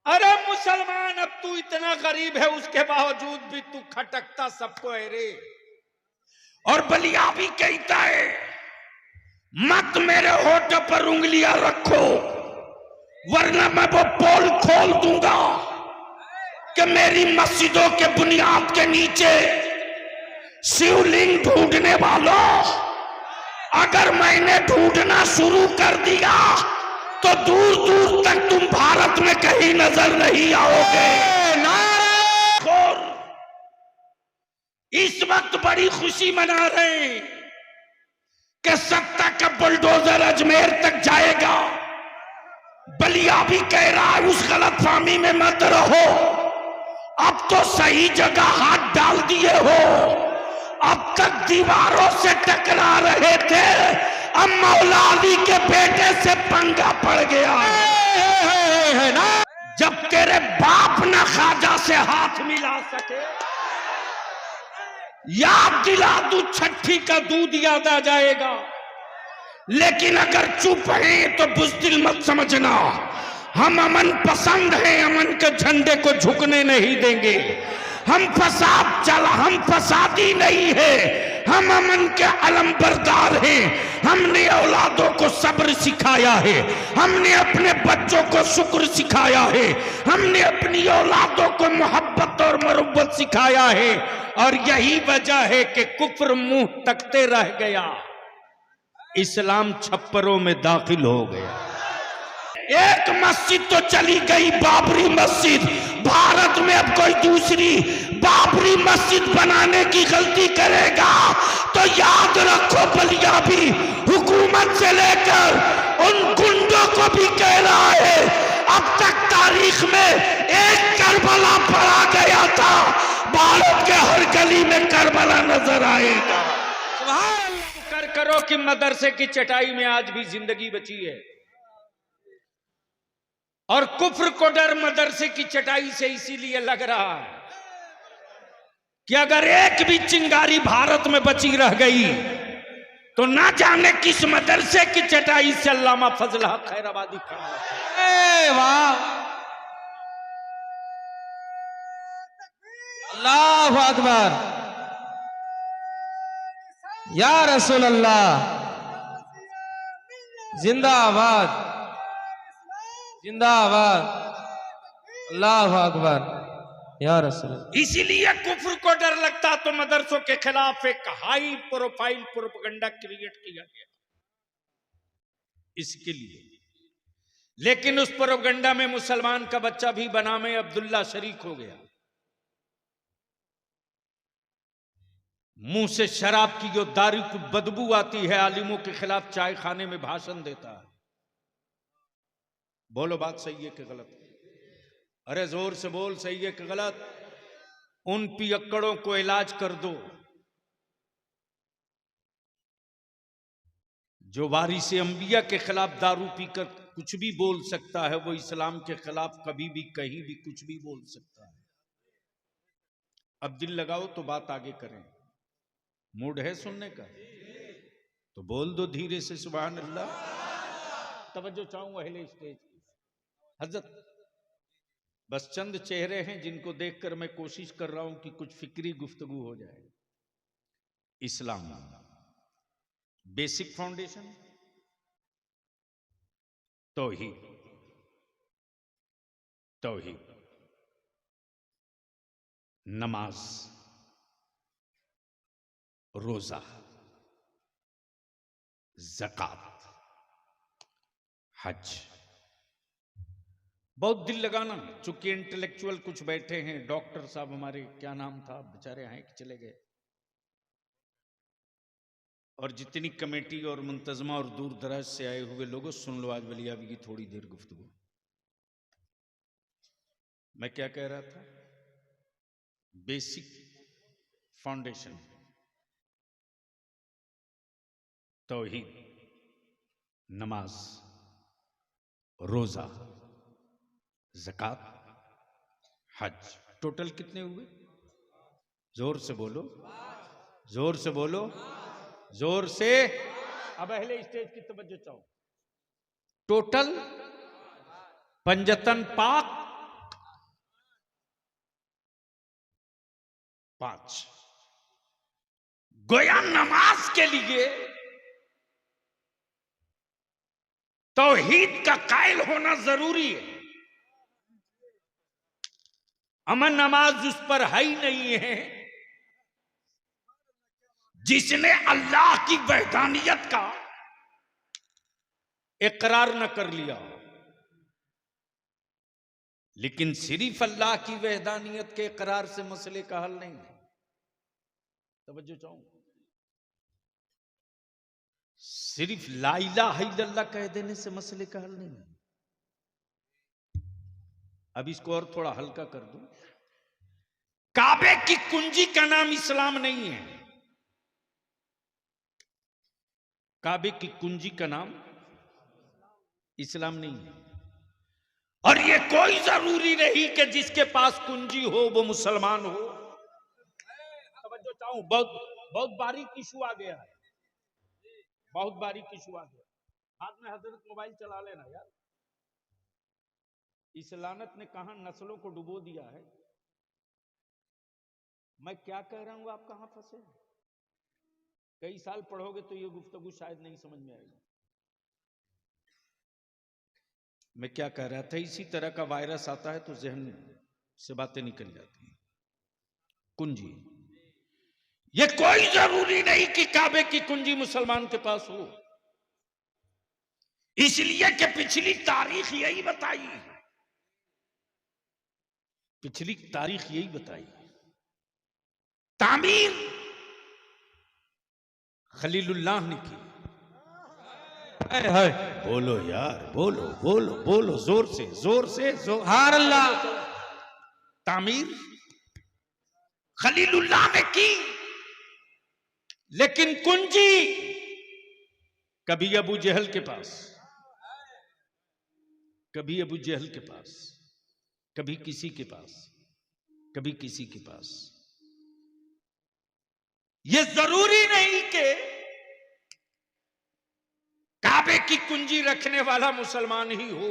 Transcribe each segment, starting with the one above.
अरे मुसलमान, अब तू इतना गरीब है उसके बावजूद भी तू खटकता सबको है रे। और बलिया भी कहता है मत मेरे होठ पर उंगलियां रखो वरना मैं वो पोल खोल दूंगा कि मेरी मस्जिदों के बुनियाद के नीचे शिवलिंग ढूंढने वालों, अगर मैंने ढूंढना शुरू कर दिया तो दूर दूर तक तुम भारत में कहीं नजर नहीं आओगे। और इस वक्त बड़ी खुशी मना रहे हैं कि सत्ता का बुलडोजर अजमेर तक जाएगा। बलिया भी कह रहा है उस गलतफहमी में मत रहो, अब तो सही जगह हाथ डाल दिए हो। अब तक दीवारों से टकरा रहे थे, अब मौला अली के बेटे से पंगा पड़ गया है ना। जब तेरे बाप न ख्वाजा से हाथ मिला सके, याद दिला दू छठी का दूध याद आ जाएगा। लेकिन अगर चुप हैं तो बुज़दिल मत समझना, हम अमन पसंद हैं, अमन के झंडे को झुकने नहीं देंगे। हम फसादी नहीं है, हम अमन के अलमबरदार हैं। हमने औलादों को सब्र सिखाया है, हमने अपने बच्चों को शुक्र सिखाया है, हमने अपनी औलादों को मोहब्बत और मरुब्बत सिखाया है। और यही वजह है कि कुफ्र मुंह तकते रह गया, इस्लाम छप्परों में दाखिल हो गया। एक मस्जिद तो चली गई, बाबरी मस्जिद। भारत में अब कोई दूसरी बाबरी मस्जिद बनाने की गलती करेगा तो याद रखो बलिया भी हुकूमत से लेकर उन गुंडों को भी कह रहा है, अब तक तारीख में एक करबला पड़ा गया था, भारत के हर गली में करबला नजर आएगा। कर करो कि मदरसे की चटाई में आज भी जिंदगी बची है। और कुफ्र को डर मदरसे की चटाई से इसीलिए लग रहा है कि अगर एक भी चिंगारी भारत में बची रह गई तो ना जाने किस मदरसे की चटाई से अल्लामा फजल हक खैराबादी खड़ा है। वाह, अल्लाहु अकबर, या रसूल अल्लाह, जिंदाबाद जिंदाबाद, अल्लाहु अकबर, या रसूल। इसीलिए कुफ्र को डर लगता तो मदरसों के खिलाफ एक हाई प्रोफाइल प्रोपेगेंडा क्रिएट किया गया इसके लिए। लेकिन उस प्रोपेगेंडा में मुसलमान का बच्चा भी बनामे अब्दुल्ला शरीक हो गया। मुंह से शराब की जो दारू की बदबू आती है, आलिमों के खिलाफ चाय खाने में भाषण देता है। बोलो बात सही है कि गलत? अरे जोर से बोल, सही है कि गलत? उन पियक्कड़ों को इलाज कर दो जो वारिस अंबिया के खिलाफ दारू पीकर कुछ भी बोल सकता है, वो इस्लाम के खिलाफ कभी भी कहीं भी कुछ भी बोल सकता है। अब दिल लगाओ तो बात आगे करें। मूड है सुनने का तो बोल दो धीरे से सुभान अल्लाह। तवज्जो चाहूंगा अहले स्टेज की। हजरत, बस चंद चेहरे हैं जिनको देखकर मैं कोशिश कर रहा हूं कि कुछ फिक्री गुफ्तगू हो जाए। इस्लाम बेसिक फाउंडेशन तौहीद, तौहीद, नमाज, रोजा, ज़कात, हज। बहुत दिल लगाना, चूंकि इंटेलेक्चुअल कुछ बैठे हैं, डॉक्टर साहब हमारे, क्या नाम था बेचारे, हैं कि चले गए, और जितनी कमेटी और मुंतजमा और दूर दराज से आए हुए लोगों, सुन लो आज बलियाबी की थोड़ी देर गुफ्तगू। मैं क्या कह रहा था? बेसिक फाउंडेशन तौहीद, नमाज, रोजा, ज़कात, हज। टोटल कितने हुए? जोर से बोलो, जोर से बोलो, जोर से। अब अहले स्टेज की तवज्जो चाहो। टोटल पंजतन पाक 5। गोया नमाज के लिए तौहीद का कायल होना जरूरी है। अमन नमाज उस पर है ही नहीं है जिसने अल्लाह की वहदानियत का इकरार न कर लिया। लेकिन सिर्फ अल्लाह की वहदानियत के इकरार से मसले का हल नहीं है। तवज्जो चाहूं, सिर्फ ला इलाहा इल्लल्लाह कह देने से मसले का हल नहीं है। अब इसको और थोड़ा हल्का कर दूं। काबे की कुंजी का नाम इस्लाम नहीं है। काबे की कुंजी का नाम इस्लाम नहीं है। और ये कोई जरूरी नहीं कि जिसके पास कुंजी हो वो मुसलमान हो। समझो चाहूं, बहुत बारीक इशू आ गया है, बहुत बारीक इशू आ गया। हाथ में हजरत मोबाइल चला लेना यार। इस लानत ने कहां नस्लों को डुबो दिया है। मैं क्या कह रहा हूं, आप कहां फंसे? कई साल पढ़ोगे तो ये गुफ्तगू शायद नहीं समझ में आएगी। मैं क्या कह रहा था, इसी तरह का वायरस आता है तो जहन से बातें निकल जाती हैं। कुंजी, ये कोई जरूरी नहीं कि काबे की कुंजी मुसलमान के पास हो, इसलिए कि पिछली तारीख यही बताई, पिछली तारीख यही बताई। तामीर खलीलुल्लाह ने की। है बोलो यार, बोलो बोलो बोलो, जोर से जोर से जोर। हार अल्लाह। तामीर खलीलुल्लाह ने की, लेकिन कुंजी कभी अबू जहल के पास, कभी अबू जहल के पास, कभी किसी के पास, कभी किसी के पास। यह जरूरी नहीं कि काबे की कुंजी रखने वाला मुसलमान ही हो।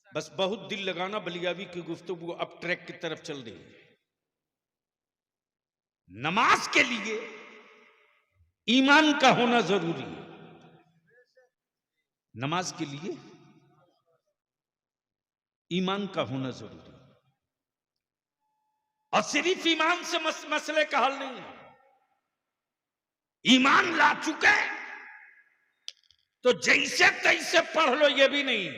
बस बहुत दिल लगाना, बलियावी की गुफ्तगू अब ट्रैक की तरफ चल रही है। नमाज के लिए ईमान का होना जरूरी है। नमाज के लिए ईमान का होना जरूरी है। और सिर्फ ईमान से मसले का हल नहीं है। ईमान ला चुके तो जैसे तैसे पढ़ लो, यह भी नहीं।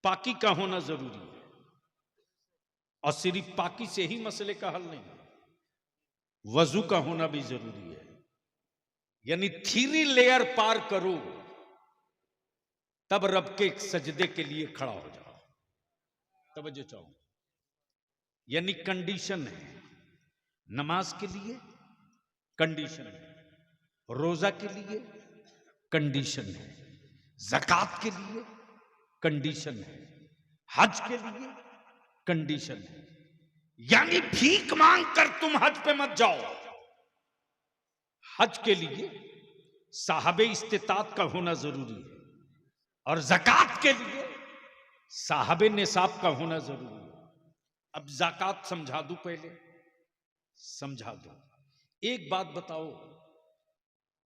पाकी का होना जरूरी है। और सिर्फ पाकी से ही मसले का हल नहीं, वजू का होना भी जरूरी है। यानी 3 लेयर पार करो तब रब के सजदे के लिए खड़ा हो जाओ। तवज्जो चाहूं, यानी कंडीशन है। नमाज के लिए कंडीशन है, रोजा के लिए कंडीशन है, ज़कात के लिए कंडीशन है, हज के लिए कंडीशन है। यानी भीख मांग कर तुम हज पे मत जाओ। हज के लिए साहबे इस्तिताअत का होना जरूरी है, और ज़कात के लिए साहबे निसाब का होना जरूरी है। अब ज़कात समझा दूं, पहले समझा दो। एक बात बताओ,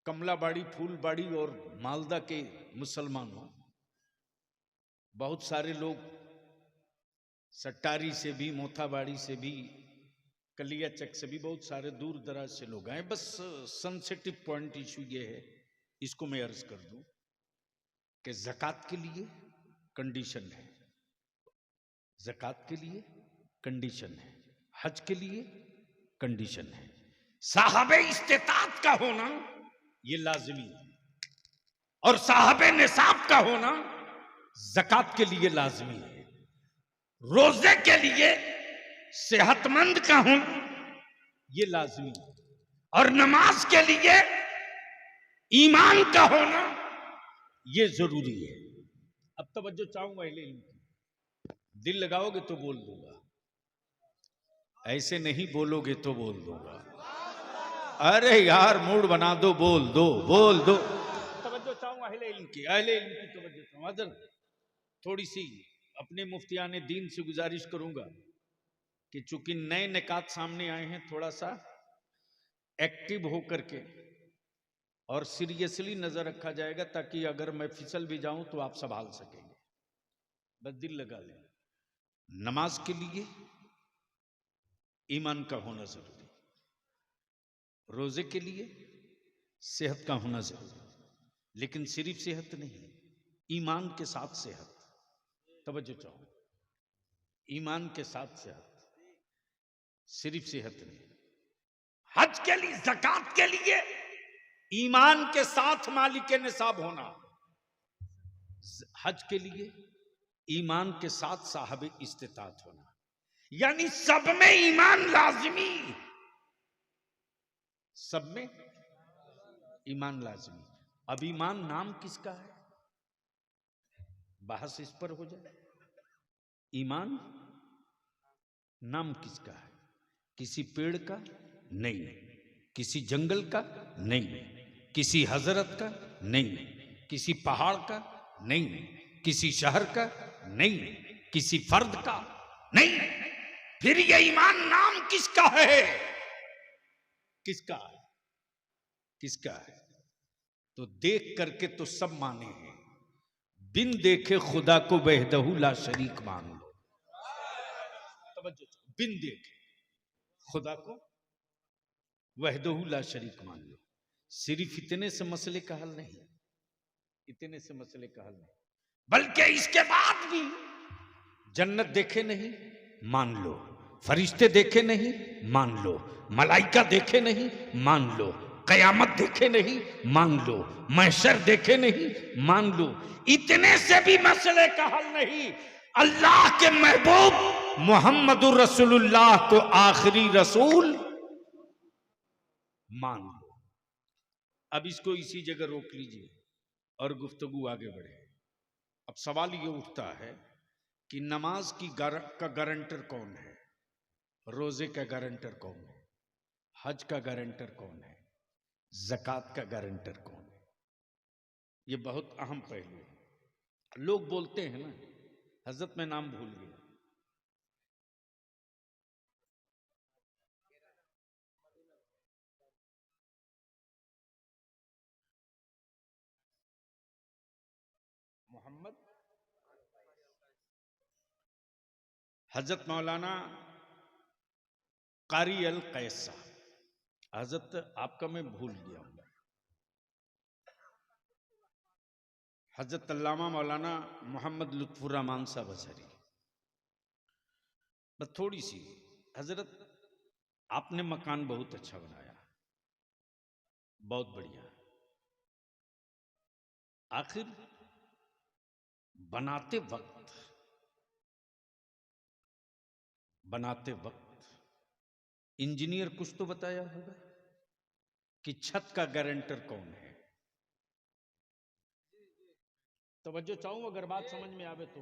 कमलाबाड़ी, फूलबाड़ी और मालदा के मुसलमानों, बहुत सारे लोग सट्टारी से भी, मोथाबाड़ी से भी, कलियाचक से भी, बहुत सारे दूर दराज से लोग आए। बस सेंसिटिव पॉइंट इशू ये है, इसको मैं अर्ज कर दूं कि ज़कात के लिए कंडीशन है, ज़कात के लिए कंडीशन है, हज के लिए कंडीशन है, साहबे इस्तिताअत का होना ये लाजिमी है, और साहबे निसाब का होना ज़कात के लिए लाजिमी है। रोजे के लिए सेहतमंद का होना ये लाजिमी है, और नमाज के लिए ईमान का होना ये जरूरी है। अब तवज्जो चाहूंगा, दिल लगाओगे तो बोल दूंगा, ऐसे नहीं बोलोगे तो बोल दूंगा। अरे यार मूड बना दो, बोल दो बोल दो। तवज्जो चाहूंगा अहले इल्म की तवज्जो चाहूंगा। थोड़ी सी अपने मुफ्तियाने दीन से गुजारिश करूंगा कि चूंकि नए निकात सामने आए हैं, थोड़ा सा एक्टिव होकर के और सीरियसली नजर रखा जाएगा, ताकि अगर मैं फिसल भी जाऊं तो आप संभाल सकेंगे। बस दिल लगा लें। नमाज के लिए ईमान का होना जरूरी, रोजे के लिए सेहत का होना जरूरी, लेकिन सिर्फ सेहत नहीं, ईमान के साथ सेहत। तवज्जो चाहो, ईमान के साथ सेहत, सिर्फ सेहत नहीं। हज के लिए, ज़कात के लिए ईमान के साथ मालिक निसाब होना, हज के लिए ईमान के साथ साहब इस्तिताअत होना, यानी सब में ईमान लाजिमी, सब में ईमान लाजिमी। अब ईमान नाम किसका है, बहस इस पर हो जाए। ईमान नाम किसका है? किसी पेड़ का नहीं, किसी जंगल का नहीं, किसी हजरत का नहीं, किसी पहाड़ का नहीं, किसी शहर का नहीं, किसी फर्द का नहीं। फिर ये ईमान नाम किसका है? किसका है? किसका है? तो देख करके तो सब माने हैं, बिन देखे खुदा को वहदहू ला शरीक मान लो। बिन देखे खुदा को वहदहू ला शरीक मान लो। सिर्फ इतने से मसले का हल नहीं, इतने से मसले का हल नहीं, बल्कि इसके बाद भी जन्नत देखे नहीं मान लो, फरिश्ते देखे नहीं मान लो, मलाइका देखे नहीं मान लो, कयामत देखे नहीं मान लो, महशर देखे नहीं मान लो। इतने से भी मसले का हल नहीं, अल्लाह के महबूब मोहम्मदुर रसूलुल्लाह को आखिरी रसूल मान लो। अब इसको इसी जगह रोक लीजिए और गुफ्तगू आगे बढ़े। अब सवाल ये उठता है कि नमाज की का गारंटर कौन है, रोजे का गारंटर कौन है, हज का गारंटर कौन है, ज़कात का गारंटर कौन है? ये बहुत अहम पहलू है। लोग बोलते हैं ना, हजरत मैं नाम भूल गया, मोहम्मद, हजरत मौलाना कारी अल कैसा, हजरत आपका मैं भूल गया हूं, हजरत अल्लामा मौलाना मोहम्मद लुत्फुर रहमान साहब अजहरी। बस थोड़ी सी, हजरत आपने मकान बहुत अच्छा बनाया, बहुत बढ़िया, आखिर बनाते वक्त इंजीनियर कुछ तो बताया होगा कि छत का गारंटर कौन है। तवज्जो चाहूं, अगर बात समझ में आवे तो,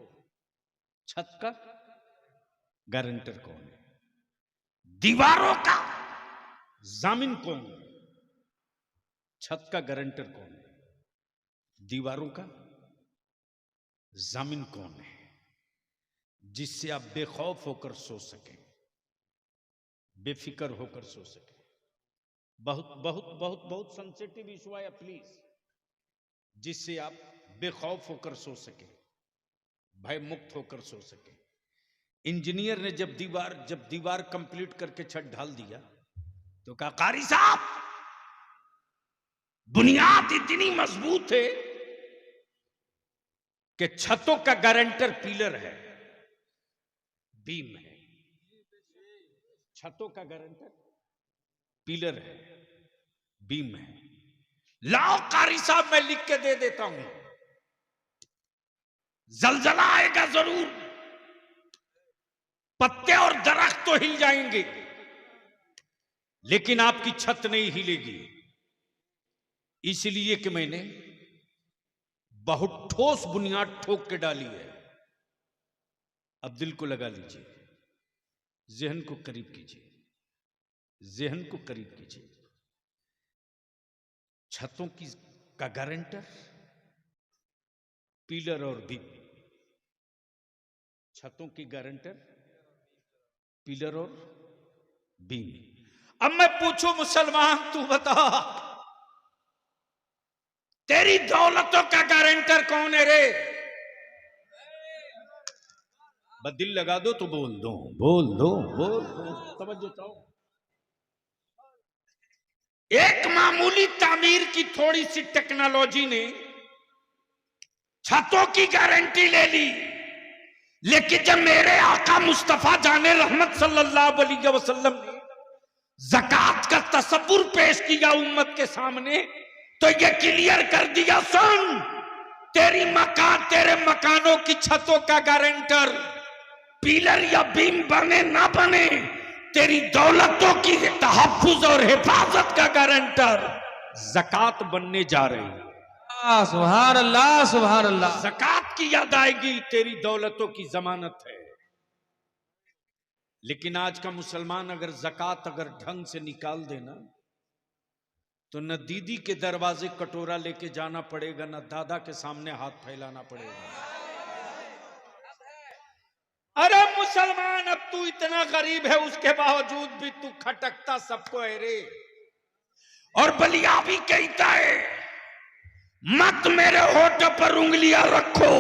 छत का गारंटर कौन है, दीवारों का जामिन कौन है, छत का गारंटर कौन है, दीवारों का जामिन कौन है, जिससे आप बेखौफ होकर सो सकें, बेफिक्र होकर सो सकें। बहुत बहुत बहुत बहुत सेंसिटिव इशू है प्लीज, जिससे आप बेखौफ होकर सो सके, भय मुक्त होकर सो सके। इंजीनियर ने जब दीवार कंप्लीट करके छत ढाल दिया तो कहा, कारी साहब बुनियाद इतनी मजबूत है कि छतों का गारंटर पिलर है, बीम है, छतों का गारंटर पिलर है, बीम है। लाओ कारी साहब मैं लिख के दे देता हूं, जलजला आएगा जरूर, पत्ते और दरख्त तो हिल जाएंगे, लेकिन आपकी छत नहीं हिलेगी। इसलिए कि मैंने बहुत ठोस बुनियाद ठोक के डाली है। अब दिल को लगा लीजिए, जहन को करीब कीजिए, जहन को करीब कीजिए। छतों का गारंटर पिलर और बीम, छतों की गारंटर, पिलर और बीम। अब मैं पूछूं मुसलमान, तू बता तेरी दौलतों का गारंटर कौन है रे? बस दिल लगा दो तो बोल दो, बोल दो, बोल दो, तवज्जो चाहो। एक मामूली तामीर की थोड़ी सी टेक्नोलॉजी ने छतों की गारंटी ले ली, लेकिन जब मेरे आका मुस्तफा जाने रहमत सल्लल्लाहु अलैहि वसल्लम ने ज़कात का तसव्वुर पेश किया उम्मत के सामने, तो ये क्लियर कर दिया, सुन, तेरी मकान, तेरे मकानों की छतों का गारंटर पिलर या बीम बने ना बने, तेरी दौलतों की तहफ्फुज और हिफाजत का गारंटर ज़कात बनने जा रही है। सुभान अल्लाह, सुभान अल्लाह। ज़कात की अदायगी तेरी दौलतों की जमानत है। लेकिन आज का मुसलमान अगर ज़कात अगर ढंग से निकाल देना, तो न दीदी के दरवाजे कटोरा लेके जाना पड़ेगा, न दादा के सामने हाथ फैलाना पड़ेगा। अरे मुसलमान, अब तू इतना गरीब है, उसके बावजूद भी तू खटकता सबको है रे। और बलिया भी कहता है, मत मेरे होठ पर उंगलियां रखो,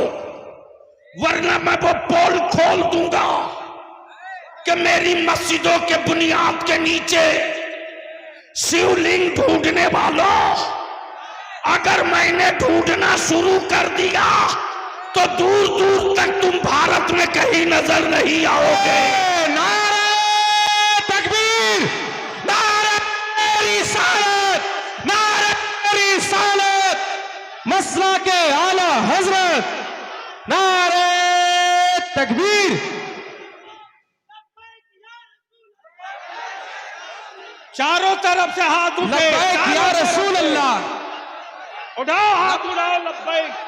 वरना मैं वो पोल खोल दूंगा कि मेरी मस्जिदों के बुनियाद के नीचे शिवलिंग ढूंढने वालों, अगर मैंने ढूंढना शुरू कर दिया तो दूर दूर तक तुम भारत में कहीं नजर नहीं आओगे। नारे तकबीर, नारे रिसालत, नारे रिसालत, मसला के आला हजरत, नारे तकबीर। चारों तरफ से हाथ उठे, लब्बैक या रसूल अल्लाह, उठाओ हाथ, उठाओ, लब्बैक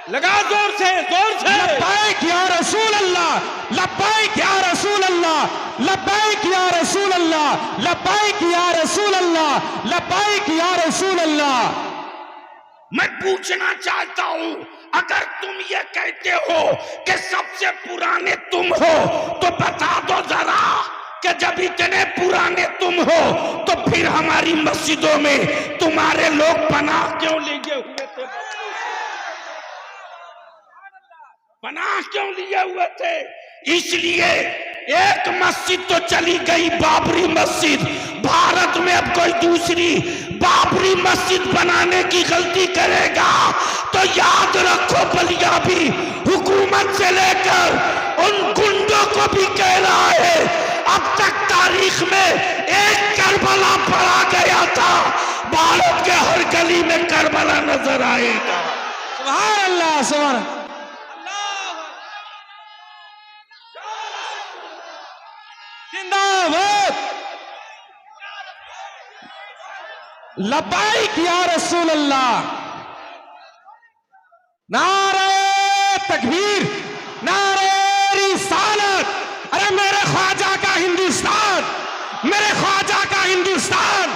लगा, जोर से, जोर से। लब्बैक या रसूल अल्लाह, लब्बैक या रसूल अल्लाह, लब्बैक या रसूल अल्लाह, लब्बैक या रसूल अल्लाह, लब्बैक या रसूल अल्लाह। मैं पूछना चाहता हूं, अगर तुम ये कहते हो कि सबसे पुराने तुम हो, तो बता दो जरा कि जब इतने पुराने तुम हो तो फिर हमारी मस्जिदों में तुम्हारे लोग पनाह क्यों लिए हुए थे? पनाह क्यों लिए हुए थे? इसलिए एक मस्जिद तो चली गई, बाबरी मस्जिद। भारत में अब कोई दूसरी बाबरी मस्जिद बनाने की गलती करेगा तो याद रखो, बलिया भी हुकूमत से लेकर उन गुंडों को भी कह रहा है, अब तक तारीख में एक करबला पड़ा गया था, भारत के हर गली में करबला नजर आएगा। सुभान अल्लाह, सुभान जिंदाबाद। लब्बैक या रसूल अल्लाह, नारे तकबीर, नारे रिसालत। अरे मेरे ख्वाजा का हिंदुस्तान, मेरे ख्वाजा का हिंदुस्तान,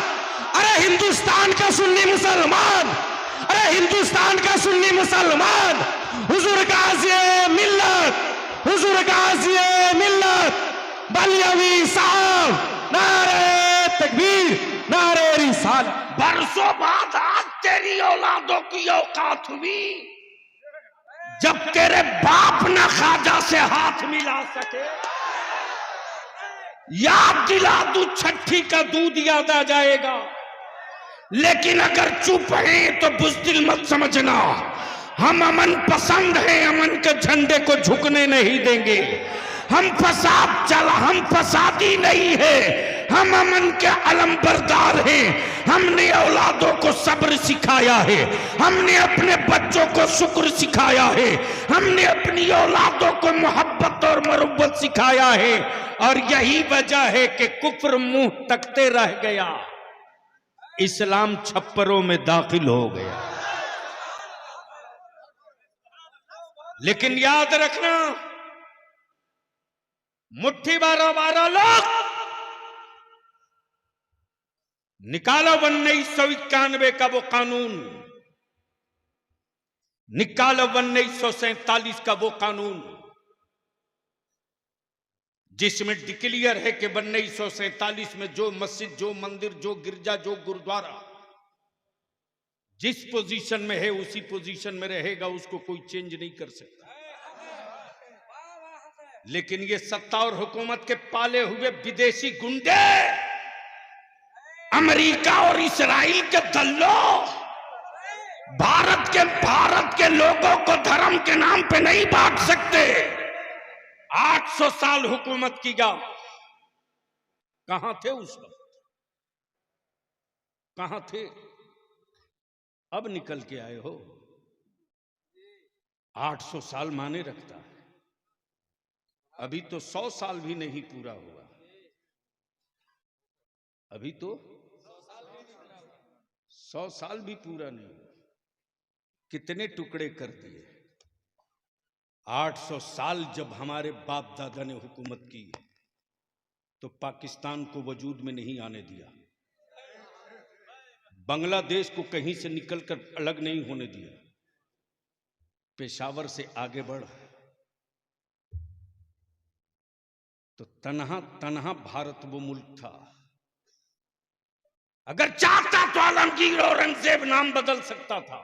अरे हिंदुस्तान का सुन्नी मुसलमान, अरे हिंदुस्तान का सुन्नी मुसलमान, हुजूर गाज़ी मिल्लत, हुजूर गाज़ी मिल्लत बलियावी साहब, नारे तकबीर, नारे रिसालत। बरसों बाद आज तेरी औलादों की औकात हुई, जब तेरे बाप न ख्वाजा से हाथ मिला सके। याद दिला दूं, छठी का दूध याद आ जाएगा, लेकिन अगर चुप हैं तो बुज़दिल मत समझना। हम अमन पसंद हैं, अमन के झंडे को झुकने नहीं देंगे। हम फसादी नहीं है, हम अमन के अलमबरदार हैं। हमने औलादों को सब्र सिखाया है, हमने अपने बच्चों को शुक्र सिखाया है, हमने अपनी औलादों को मोहब्बत और मरुब्बत सिखाया है। और यही वजह है कि कुफ्र मुंह तकते रह गया, इस्लाम छप्परों में दाखिल हो गया। लेकिन याद रखना, मुट्ठी 12 लोग निकालो 1991 का वो कानून, निकालो 1947 का वो कानून जिसमें डिक्लेयर है कि 1947 में जो मस्जिद, जो मंदिर, जो गिरजा, जो गुरुद्वारा जिस पोजीशन में है उसी पोजीशन में रहेगा, उसको कोई चेंज नहीं कर सकता। लेकिन ये सत्ता और हुकूमत के पाले हुए विदेशी गुंडे, अमेरिका और इस्राइल के दल्लों भारत के लोगों को धर्म के नाम पे नहीं बांट सकते। 800 साल हुकूमत किया, कहां थे उस वक्त? कहां थे? अब निकल के आए हो। 800 साल माने रखता है, अभी तो 100 साल भी नहीं पूरा हुआ। अभी तो 100 साल भी पूरा नहीं हुआ, कितने टुकड़े कर दिए। 800 साल जब हमारे बाप दादा ने हुकूमत की तो पाकिस्तान को वजूद में नहीं आने दिया, बांग्लादेश को कहीं से निकलकर अलग नहीं होने दिया, पेशावर से आगे बढ़ तो तन्हा तन्हा भारत वो मुल्क था। अगर चाहता तो आलमगीर औरंगजेब नाम बदल सकता था,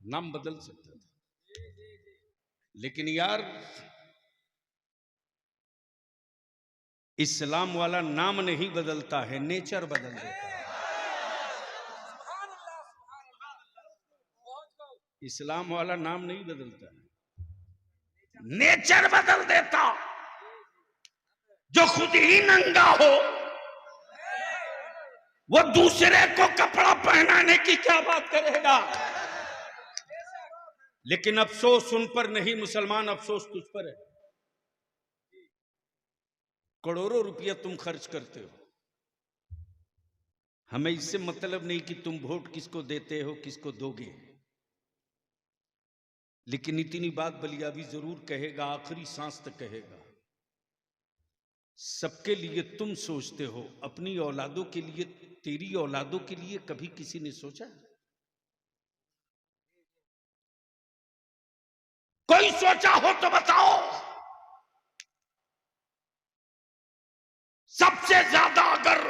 नाम बदल सकता था, लेकिन यार इस्लाम वाला नाम नहीं बदलता है, नेचर बदल देता है। इस्लाम वाला नाम नहीं बदलता है, नेचर बदल देता। जो खुद ही नंगा हो वो दूसरे को कपड़ा पहनाने की क्या बात करेगा। लेकिन अफसोस उन पर नहीं मुसलमान, अफसोस तुझ पर है। करोड़ों रुपया तुम खर्च करते हो, हमें इससे मतलब नहीं कि तुम वोट किसको देते हो, किसको दोगे। लेकिन इतनी बात बलियाबी जरूर कहेगा, आखिरी सांस तक कहेगा। सबके लिए तुम सोचते हो, अपनी औलादों के लिए, तेरी औलादों के लिए कभी किसी ने सोचा? कोई सोचा हो तो बताओ। सबसे ज्यादा अगर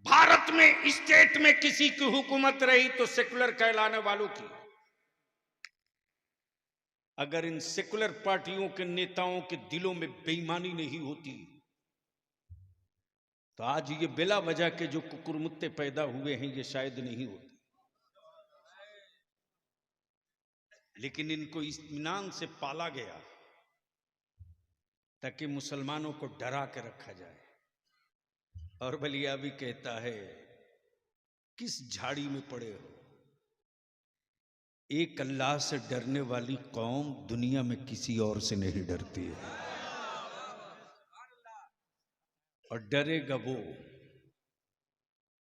भारत में स्टेट में किसी की हुकूमत रही तो सेकुलर कहलाने वालों की। अगर इन सेकुलर पार्टियों के नेताओं के दिलों में बेईमानी नहीं होती तो आज ये बिला वजह के जो कुकुरमुत्ते पैदा हुए हैं ये शायद नहीं होते। लेकिन इनको इत्मीनान से पाला गया ताकि मुसलमानों को डरा के रखा जाए। और बलिया भी कहता है, किस झाड़ी में पड़े हो, एक अल्लाह से डरने वाली कौम दुनिया में किसी और से नहीं डरती है। और डरेगा वो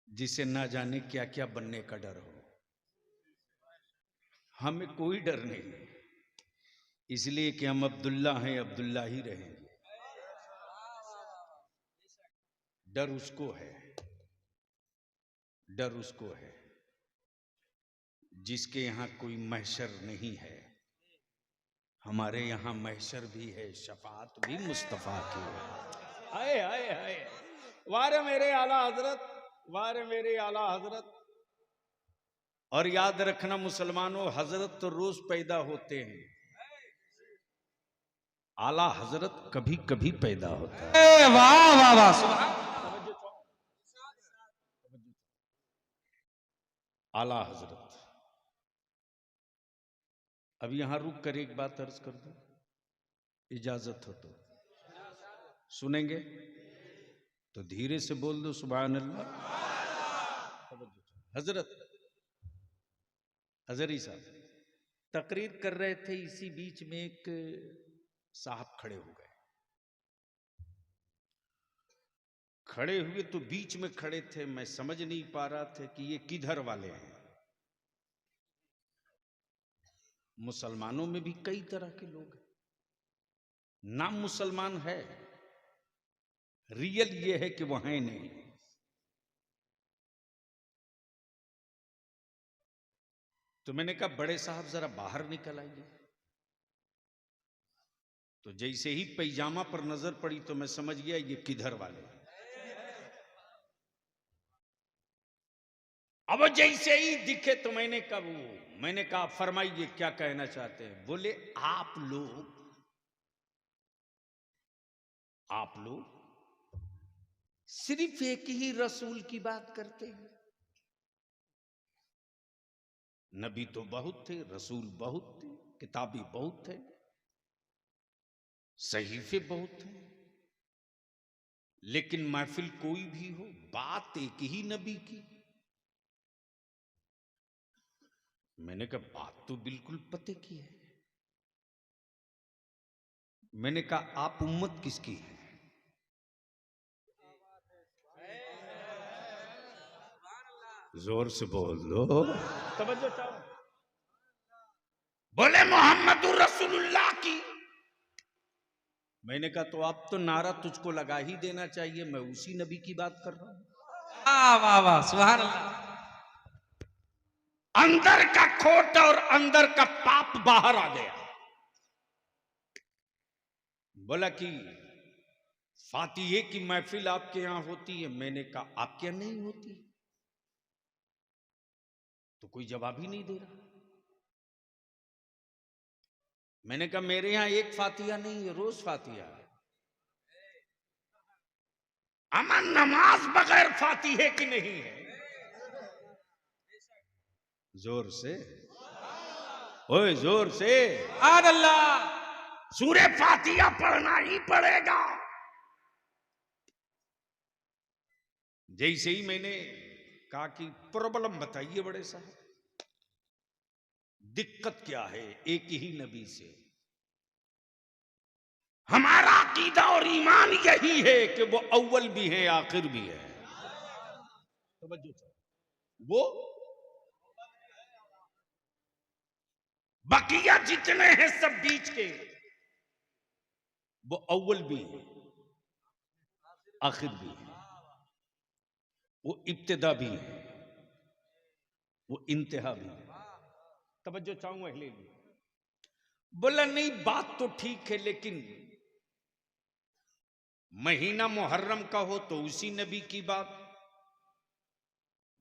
जिसे ना जाने क्या क्या बनने का डर हो। हमें कोई डर नहीं, इसलिए कि हम अब्दुल्ला हैं, अब्दुल्ला ही रहेंगे। डर उसको है, डर उसको है जिसके यहां कोई महशर नहीं है। हमारे यहां महशर भी है, शफाअत भी मुस्तफा की है। आए आए आए, वारे मेरे आला हजरत, वारे मेरे आला हजरत। और याद रखना मुसलमानों, हजरत तो रोज पैदा होते हैं, आला हजरत कभी कभी पैदा होता है। वाह वाह वाह, आला हजरत। अब यहां रुक कर एक बात अर्ज कर दूं, इजाजत हो तो सुनेंगे? तो धीरे से बोल दो सुभान अल्लाह। हजरत हजरी साहब तकरीर कर रहे थे, इसी बीच में एक साहब खड़े हो गए। खड़े हुए तो बीच में खड़े थे, मैं समझ नहीं पा रहा था कि ये किधर वाले हैं। मुसलमानों में भी कई तरह के लोग हैं, नाम मुसलमान है, रियल ये है कि वो हैं नहीं। तो मैंने कहा बड़े साहब जरा बाहर निकल आइए। तो जैसे ही पैजामा पर नजर पड़ी तो मैं समझ गया ये किधर वाले। अब जैसे ही दिखे तो मैंने कहा फरमाइए क्या कहना चाहते हैं। बोले आप लोग सिर्फ एक ही रसूल की बात करते हैं। नबी तो बहुत थे, रसूल बहुत थे, किताबी बहुत थे, सहीफे बहुत थे, लेकिन महफिल कोई भी हो, बात एक ही नबी की। मैंने कहा बात तो बिल्कुल पते की है। मैंने कहा आप उम्मत किसकी है? जोर से बोल लो, तवज्जो चाहो। बोले मोहम्मद रसूलुल्लाह की। मैंने कहा तो आप तो नारा तुझको लगा ही देना चाहिए, मैं उसी नबी की बात कर रहा हूं। वाह वाह वाह, सुभान अल्लाह। अंदर का खोट और अंदर का पाप बाहर आ गया। बोला कि फातिहे की महफिल आपके यहां होती है। मैंने कहा आपके यहां नहीं होती। तो कोई जवाब ही नहीं दे रहा। मैंने कहा मेरे यहां एक फातिहा नहीं है, रोज फातिहा है। अमन नमाज बगैर फातिहे की नहीं है। जोर से, ओए जोर से, सुभान अल्लाह। सूरे फातिहा पढ़ना ही पड़ेगा। जैसे ही मैंने कहा कि प्रॉब्लम बताइए बड़े साहब, दिक्कत क्या है एक ही नबी से? हमारा अकीदा और ईमान यही है कि वो अव्वल भी है आखिर भी है। वो बकिया जितने हैं सब बीच के, वो अव्वल भी है आखिर भी है, वो इब्तिदा भी है, वो इंतहा भी है। तवज्जो चाहूंगा ले ली। बोला नहीं बात तो ठीक है, लेकिन महीना मुहर्रम का हो तो उसी नबी की बात,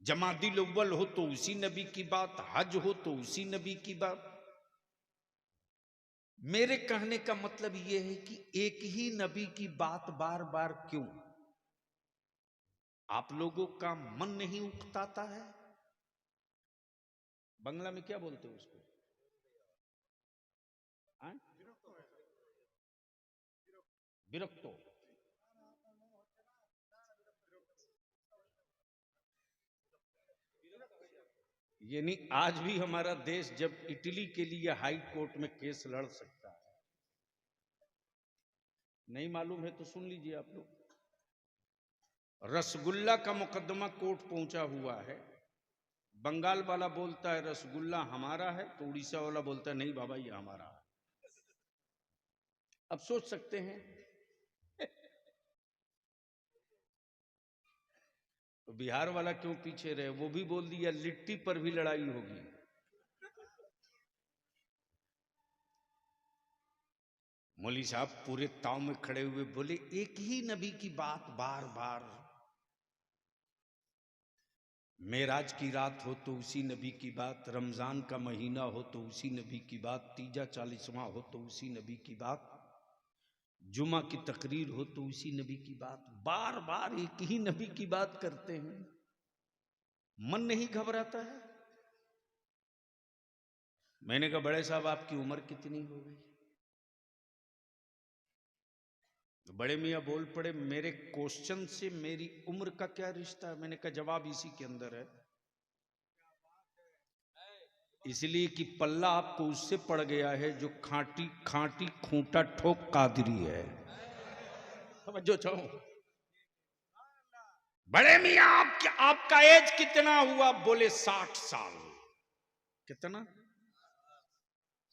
जमादिल अव्वल हो तो उसी नबी की बात, हज हो तो उसी नबी की बात। मेरे कहने का मतलब यह है कि एक ही नबी की बात बार बार क्यों? आप लोगों का मन नहीं उकताता है? बंगला में क्या बोलते हो उसको? विरक्तो। यानी आज भी हमारा देश जब इटली के लिए हाई कोर्ट में केस लड़ सकता है, नहीं मालूम है तो सुन लीजिए आप लोग। रसगुल्ला का मुकदमा कोर्ट पहुंचा हुआ है। बंगाल वाला बोलता है रसगुल्ला हमारा है, तो उड़ीसा वाला बोलता है नहीं बाबा ये हमारा है। अब सोच सकते हैं तो बिहार वाला क्यों पीछे रहे? वो भी बोल दिया लिट्टी पर भी लड़ाई होगी। मौली साहब पूरे ताव में खड़े हुए बोले एक ही नबी की बात बार बार। मेराज की रात हो तो उसी नबी की बात, रमजान का महीना हो तो उसी नबी की बात, तीजा 40वां हो तो उसी नबी की बात, जुमा की तकरीर हो तो उसी नबी की बात। बार बार एक ही नबी की बात करते हैं, मन नहीं घबराता है? मैंने कहा बड़े साहब आपकी उम्र कितनी हो गई? तो बड़े मियाँ बोल पड़े मेरे क्वेश्चन से मेरी उम्र का क्या रिश्ता है? मैंने कहा जवाब इसी के अंदर है, इसलिए कि पल्ला आपको उससे पड़ गया है जो खाटी खाटी खूंटा ठोक कादरी है। समझो चाहो। बड़े मियाँ आपका एज कितना हुआ? बोले 60 साल। कितना?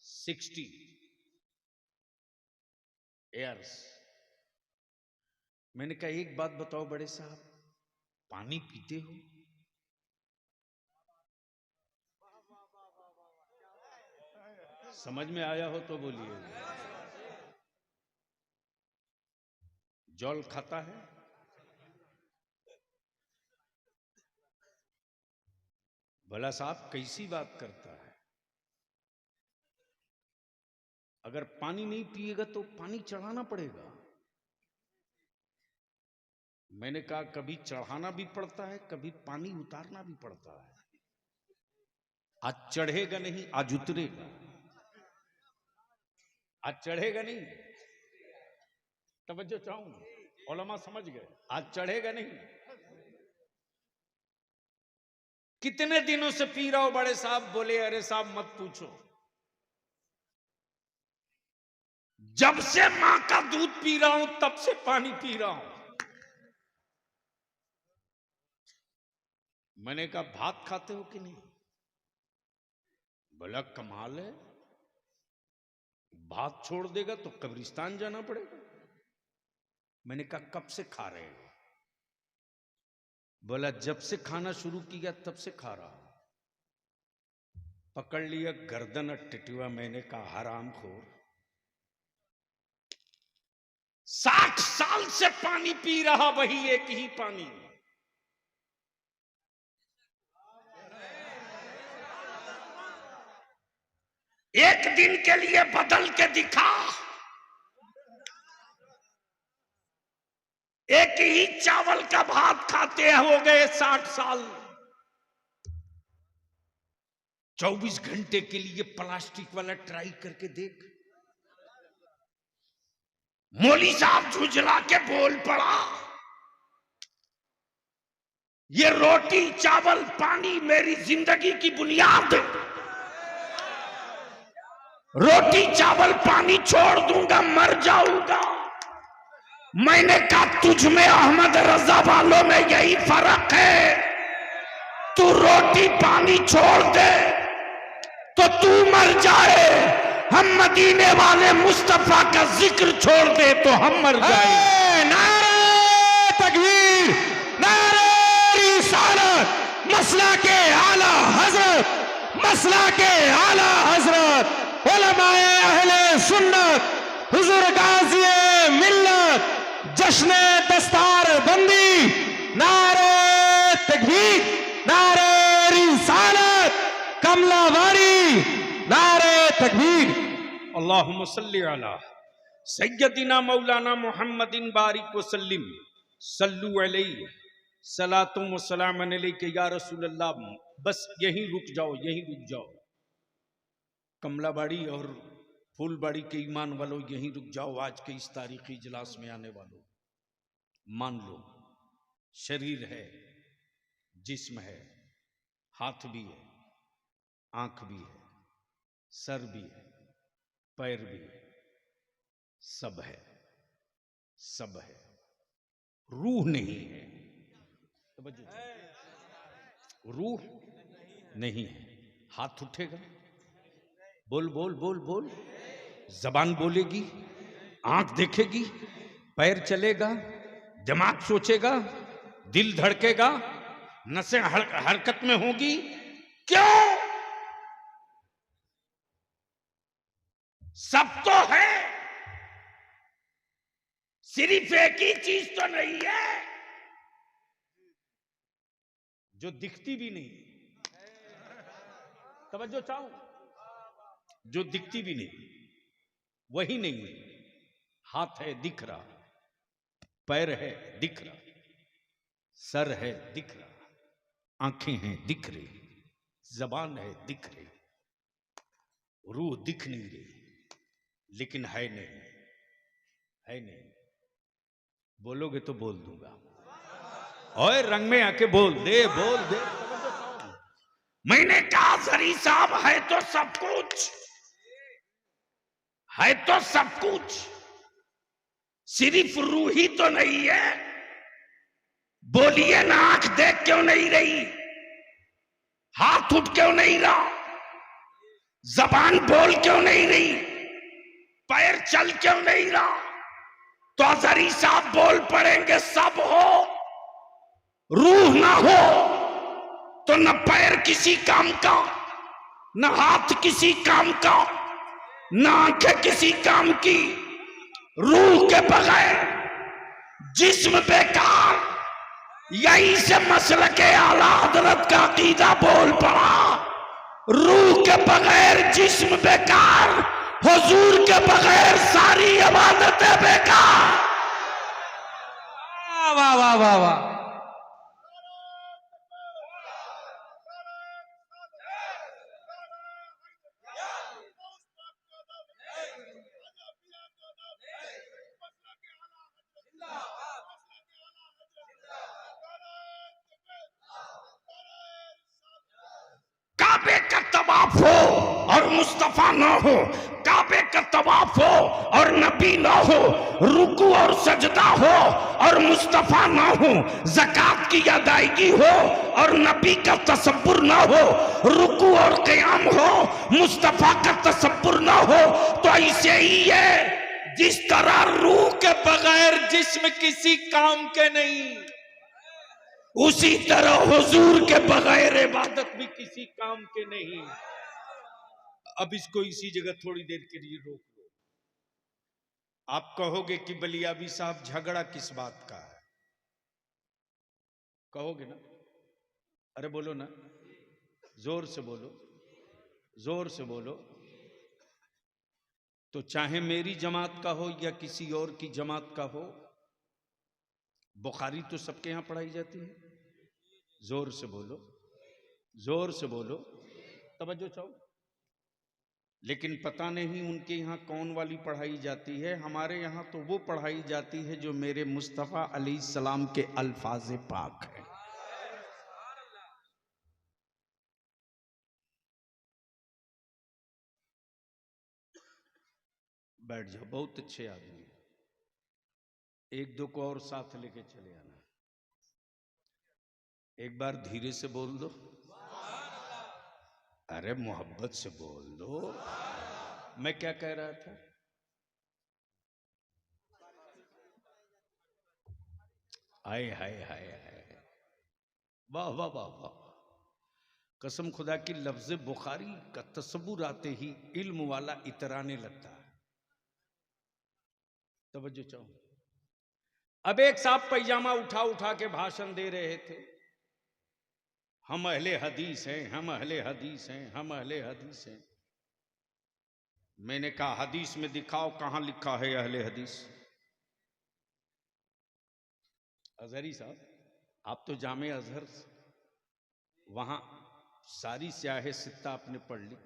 60 ईयर्स। मैंने कहा एक बात बताओ बड़े साहब, पानी पीते हो? समझ में आया हो तो बोलिए। जौल खाता है? भला साहब कैसी बात करता है? अगर पानी नहीं पिएगा तो पानी चढ़ाना पड़ेगा। मैंने कहा कभी चढ़ाना भी पड़ता है, कभी पानी उतारना भी पड़ता है। आज चढ़ेगा नहीं, आज उतरेगा। आज चढ़ेगा नहीं, तवज्जो चाहूंगा, उलमा समझ गए। आज चढ़ेगा नहीं। कितने दिनों से पी रहा हो बड़े साहब? बोले अरे साहब मत पूछो, जब से मां का दूध पी रहा हूं तब से पानी पी रहा हूं। मैंने कहा भात खाते हो कि नहीं? बोला कमाल है, भात छोड़ देगा तो कब्रिस्तान जाना पड़ेगा। मैंने कहा कब से खा रहे हो? बोला जब से खाना शुरू किया तब से खा रहा हूं। पकड़ लिया गर्दन और टिटुआ। मैंने कहा हरामखोर, 60 साल से पानी पी रहा, वही एक ही पानी। एक दिन के लिए बदल के दिखा। एक ही चावल का भात खाते हो गए 60 साल। 24 घंटे के लिए प्लास्टिक वाला ट्राई करके देख। मौली साहब झुंझला के बोल पड़ा, ये रोटी चावल पानी मेरी जिंदगी की बुनियाद है। रोटी चावल पानी छोड़ दूंगा, मर जाऊंगा। मैंने कहा तुझ में अहमद रजा वालों में यही फर्क है। तू रोटी पानी छोड़ दे तो तू मर जाए, हम मदीने वाले मुस्तफा का जिक्र छोड़ दे तो हम मर जाए। नारे तकबीर, नारे रिसालत, मसला के आला हजरत, मसला के आला हजरत, उलमाए अहले सुन्नत, हुजूर गाज़ी मिल्लत, जश्न दस्तार बंदी, नारे तकबीर, नारे रिसालत, कमलावारी, नारे तकबीर। अल्लाहुम्मा सल्ली अला सय्यदिना मौलाना मुहम्मदिन बारिक वसल्लिम सल्लु अलैहि सलातुम व सलाम अलैका या रसूल अल्लाह। बस यहीं रुक जाओ, यहीं रुक जाओ। कमलाबाड़ी और फूलबाड़ी के ईमान वालों यहीं रुक जाओ। आज के इस तारीखी इजलास में आने वालों, मान लो शरीर है, जिस्म है, हाथ भी है, आंख भी है, सर भी है, पैर भी है, सब है, सब है। रूह नहीं है। रूह नहीं है। हाथ उठेगा, बोल बोल बोल बोल, जबान बोलेगी, आंख देखेगी, पैर चलेगा, दिमाग सोचेगा, दिल धड़केगा, नसें हरकत में होगी। क्यों? सब तो है, सिर्फ एक ही चीज तो नहीं है जो दिखती भी नहीं। तवज्जो चाहो, जो दिखती भी नहीं, वही नहीं है। हाथ है दिख रहा, पैर है दिख रहा, सर है दिख रहा, आंखें हैं दिख रही, जबान है दिख रही, रूह दिख नहीं रही, लेकिन है नहीं, है नहीं। बोलोगे तो बोल दूंगा। ओए रंग में आके बोल दे, बोल दे। मैंने कहा जरी साहब है तो सब कुछ, है तो सब कुछ, सिर्फ रूह ही तो नहीं है। बोलिए ना, आंख देख क्यों नहीं रही, हाथ उठ क्यों नहीं रहा, जबान बोल क्यों नहीं रही, पैर चल क्यों नहीं रहा? तो अजहरी साहब बोल पड़ेंगे सब हो, रूह ना हो तो न पैर किसी काम का, न हाथ किसी काम का, ना आंखें किसी काम की, रूह के बगैर जिस्म बेकार। यही से मसलक आला हजरत का अकीदा बोल पड़ा, रूह के बगैर जिस्म बेकार, हुजूर के बगैर सारी इबादतें बेकार। वाह वाह वाह वाह। काबे का तवाफ हो और मुस्तफा ना हो, काबे का तवाफ हो और नबी ना हो, रुकू और सजदा हो और मुस्तफा ना हो, ज़कात की अदायगी हो और नबी का तसब्बुर ना हो, रुकू और क़याम हो, मुस्तफा का तसब्बुर ना हो, तो ऐसे ही है जिस तरह रूह के बगैर जिस्म किसी काम के नहीं, उसी तरह हुजूर के बगैर इबादत भी किसी काम के नहीं। अब इसको इसी जगह थोड़ी देर के लिए रोक लो। आप कहोगे कि बलियाबी साहब झगड़ा किस बात का है, कहोगे ना? अरे बोलो ना, जोर से बोलो, जोर से बोलो। तो चाहे मेरी जमात का हो या किसी और की जमात का हो, बुखारी तो सबके यहां पढ़ाई जाती है। जोर से बोलो, जोर से बोलो, तवज्जो चाहो। लेकिन पता नहीं उनके यहाँ कौन वाली पढ़ाई जाती है, हमारे यहाँ तो वो पढ़ाई जाती है जो मेरे मुस्तफ़ा अलैहिस्सलाम के अल्फाज पाक है। बैठ जाओ, बहुत अच्छे आदमी, एक दो को और साथ लेके चले आना। एक बार धीरे से बोल दो, अरे मोहब्बत से बोल दो। मैं क्या कह रहा था? हाय हाय हाय हाय, वाह वाह वाह वाह। कसम खुदा की, लफ्ज बुखारी का तसव्वुर आते ही इल्म वाला इतराने लगता है। तवज्जो चाहो। अब एक साहब पैजामा उठा उठा के भाषण दे रहे थे, हम अहले हदीस हैं, हम अहले हदीस हैं, हम अहले हदीस हैं। मैंने कहा हदीस में दिखाओ कहां लिखा है अहले हदीस। अजहरी साहब, आप तो जामे अजहर, वहां सारी स्याहे सित्ता आपने पढ़ ली,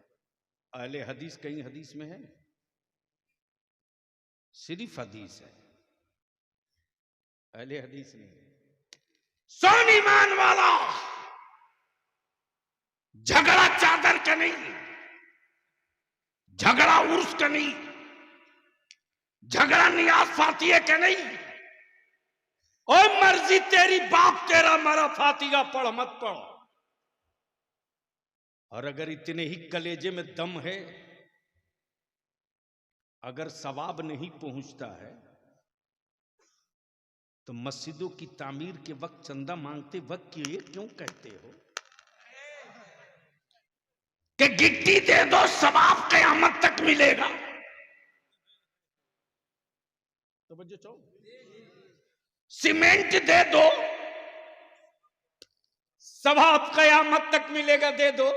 अहले हदीस कहीं हदीस में है? सिर्फ हदीस है, अहले हदीस नहीं। सोन ईमान वाला, झगड़ा चादर का नहीं, झगड़ा उर्स का नहीं, झगड़ा नियाज फातिये का नहीं। ओ मर्जी तेरी, बाप तेरा मरा, फातिहा पढ़ मत पढ़। और अगर इतने ही कलेजे में दम है, अगर सवाब नहीं पहुंचता है तो मस्जिदों की तामीर के वक्त चंदा मांगते वक्त ये क्यों कहते हो कि गिट्टी दे दो सवाब क़यामत तक मिलेगा? तो बच्चों चाहो, सीमेंट दे दो सवाब क़यामत तक मिलेगा, दे दो।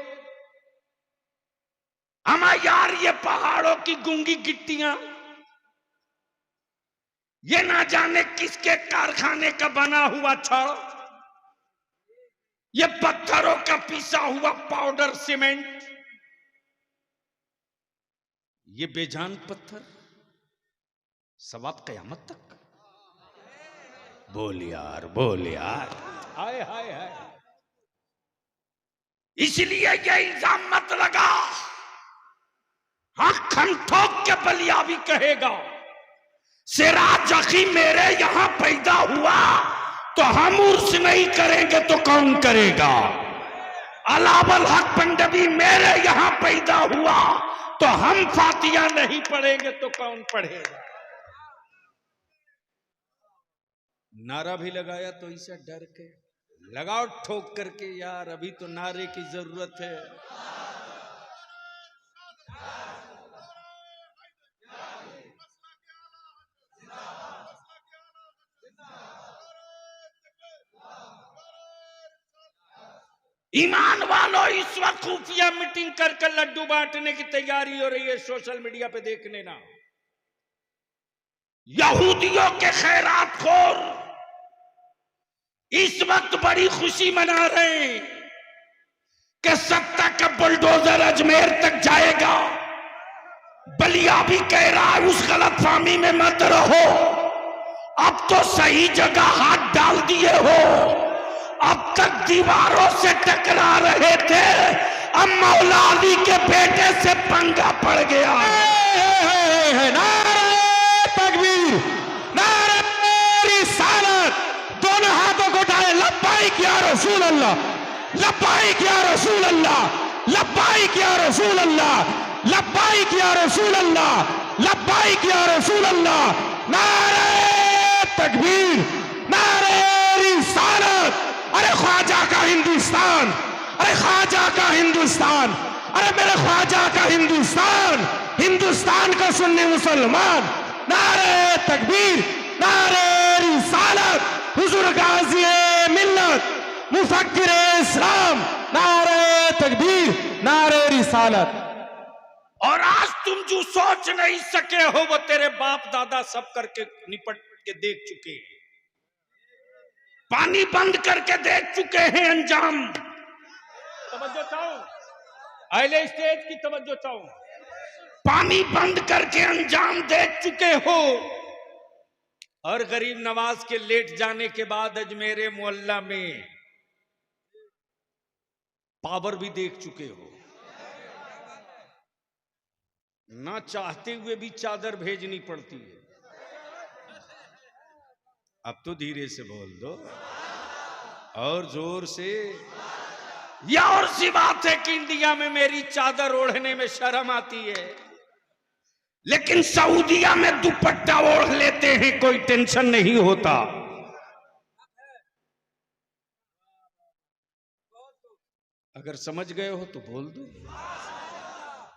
हमारा यार ये पहाड़ों की गूंगी गिट्टियां, ये ना जाने किसके कारखाने का बना हुआ छड़, ये पत्थरों का पिसा हुआ पाउडर सीमेंट, ये बेजान पत्थर सवाब क़यामत तक। बोल यार, बोल यार। हाय हाय हाय। इसलिए ये इल्जाम मत लगा, हक हम ठोक के बलियाबी कहेगा, सिराज अखी मेरे यहां पैदा हुआ तो हम उर्स नहीं करेंगे तो कौन करेगा? अलावल हक पंडवी मेरे यहां पैदा हुआ तो हम फातिहा नहीं पढ़ेंगे तो कौन पढ़ेगा? नारा भी लगाया तो इसे डर के लगाओ, ठोक करके यार, अभी तो नारे की जरूरत है। ईमान वालों, इस वक्त खुफिया मीटिंग कर कर लड्डू बांटने की तैयारी हो रही है, सोशल मीडिया पे देख लेना। यहूदियों के खैरात खोर इस वक्त बड़ी खुशी मना रहे हैं कि सत्ता का बुलडोजर अजमेर तक जाएगा। बलिया भी कह रहा है उस गलतफहमी में मत रहो, अब तो सही जगह हाथ डाल दिए हो। अब तक दीवारों से टकरा रहे थे, अब मौला अली के बेटे से पंगा पड़ गया। नारे तकबीर, नारे रिसालत, दोनों हाथों को उठाए, लब्बाइक या रसूल अल्लाह, लब्बाइक या रसूल अल्लाह, लब्बाइक या रसूल अल्लाह, लब्बाइक या रसूल अल्लाह, लब्बाइक या रसूल अल्लाह। नारे तकबीर, नारे रिसालत। अरे ख्वाजा का हिंदुस्तान, अरे ख्वाजा का हिंदुस्तान, अरे मेरे ख्वाजा का हिंदुस्तान, हिंदुस्तान का सुन्नी मुसलमान। नारे तकबीर, नारे रिसालत, हुजूर गाज़ी मिल्लत, मुफक्किर इस्लाम। नारे तकबीर, नारे रिसालत। और आज तुम जो सोच नहीं सके हो वो तेरे बाप दादा सब करके निपट के देख चुके हैं। पानी बंद करके देख चुके हैं अंजाम। तवज्जो चाहूं, अहले स्टेज की तवज्जो चाहूं। पानी बंद करके अंजाम देख चुके हो। और गरीब नवाज के लेट जाने के बाद अजमेरे मोहल्ला में पावर भी देख चुके हो। ना चाहते हुए भी चादर भेजनी पड़ती है। अब तो धीरे से बोल दो और जोर से। यह और सी बात है कि इंडिया में मेरी चादर ओढ़ने में शर्म आती है, लेकिन सऊदिया में दुपट्टा ओढ़ लेते हैं, कोई टेंशन नहीं होता। अगर समझ गए हो तो बोल दो।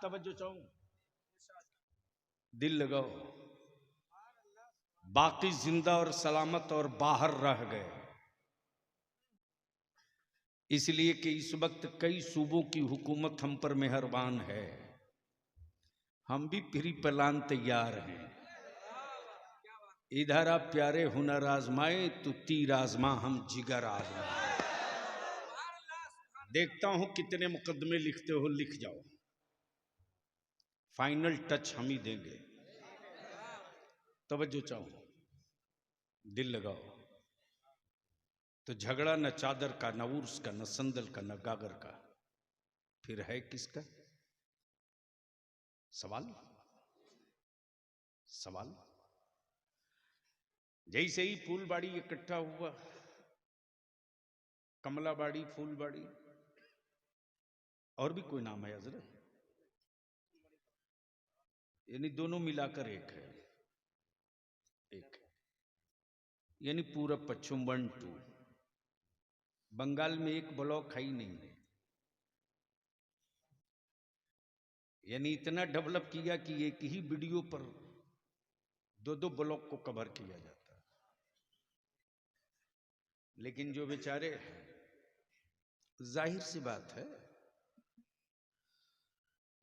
तवज्जो चाहूं, दिल लगाओ। बाकी जिंदा और सलामत और बाहर रह गए, इसलिए कि इस वक्त कई सूबों की हुकूमत हम पर मेहरबान है। हम भी फ्री प्लान तैयार हैं। इधर आप प्यारे हुनर आजमाए तो तीर आजमा, हम जिगर आजमाए। देखता हूं कितने मुकदमे लिखते हो, लिख जाओ। फाइनल टच हम ही देंगे। तवज्जो चाहो, दिल लगाओ। तो झगड़ा न चादर का, न उर्स का, न संदल का, न गागर का, फिर है किसका? सवाल सवाल। जैसे ही फूलबाड़ी इकट्ठा हुआ, कमलाबाड़ी, फूलबाड़ी, और भी कोई नाम है हजरत, यानी दोनों मिलाकर एक है, एक है। यानी पूरा पश्चिम 1 2। बंगाल में एक ब्लॉक है ही नहीं है। यानी इतना डेवलप किया कि एक ही वीडियो पर 2-2 ब्लॉक को कवर किया जाता है। लेकिन जो बेचारे, जाहिर सी बात है,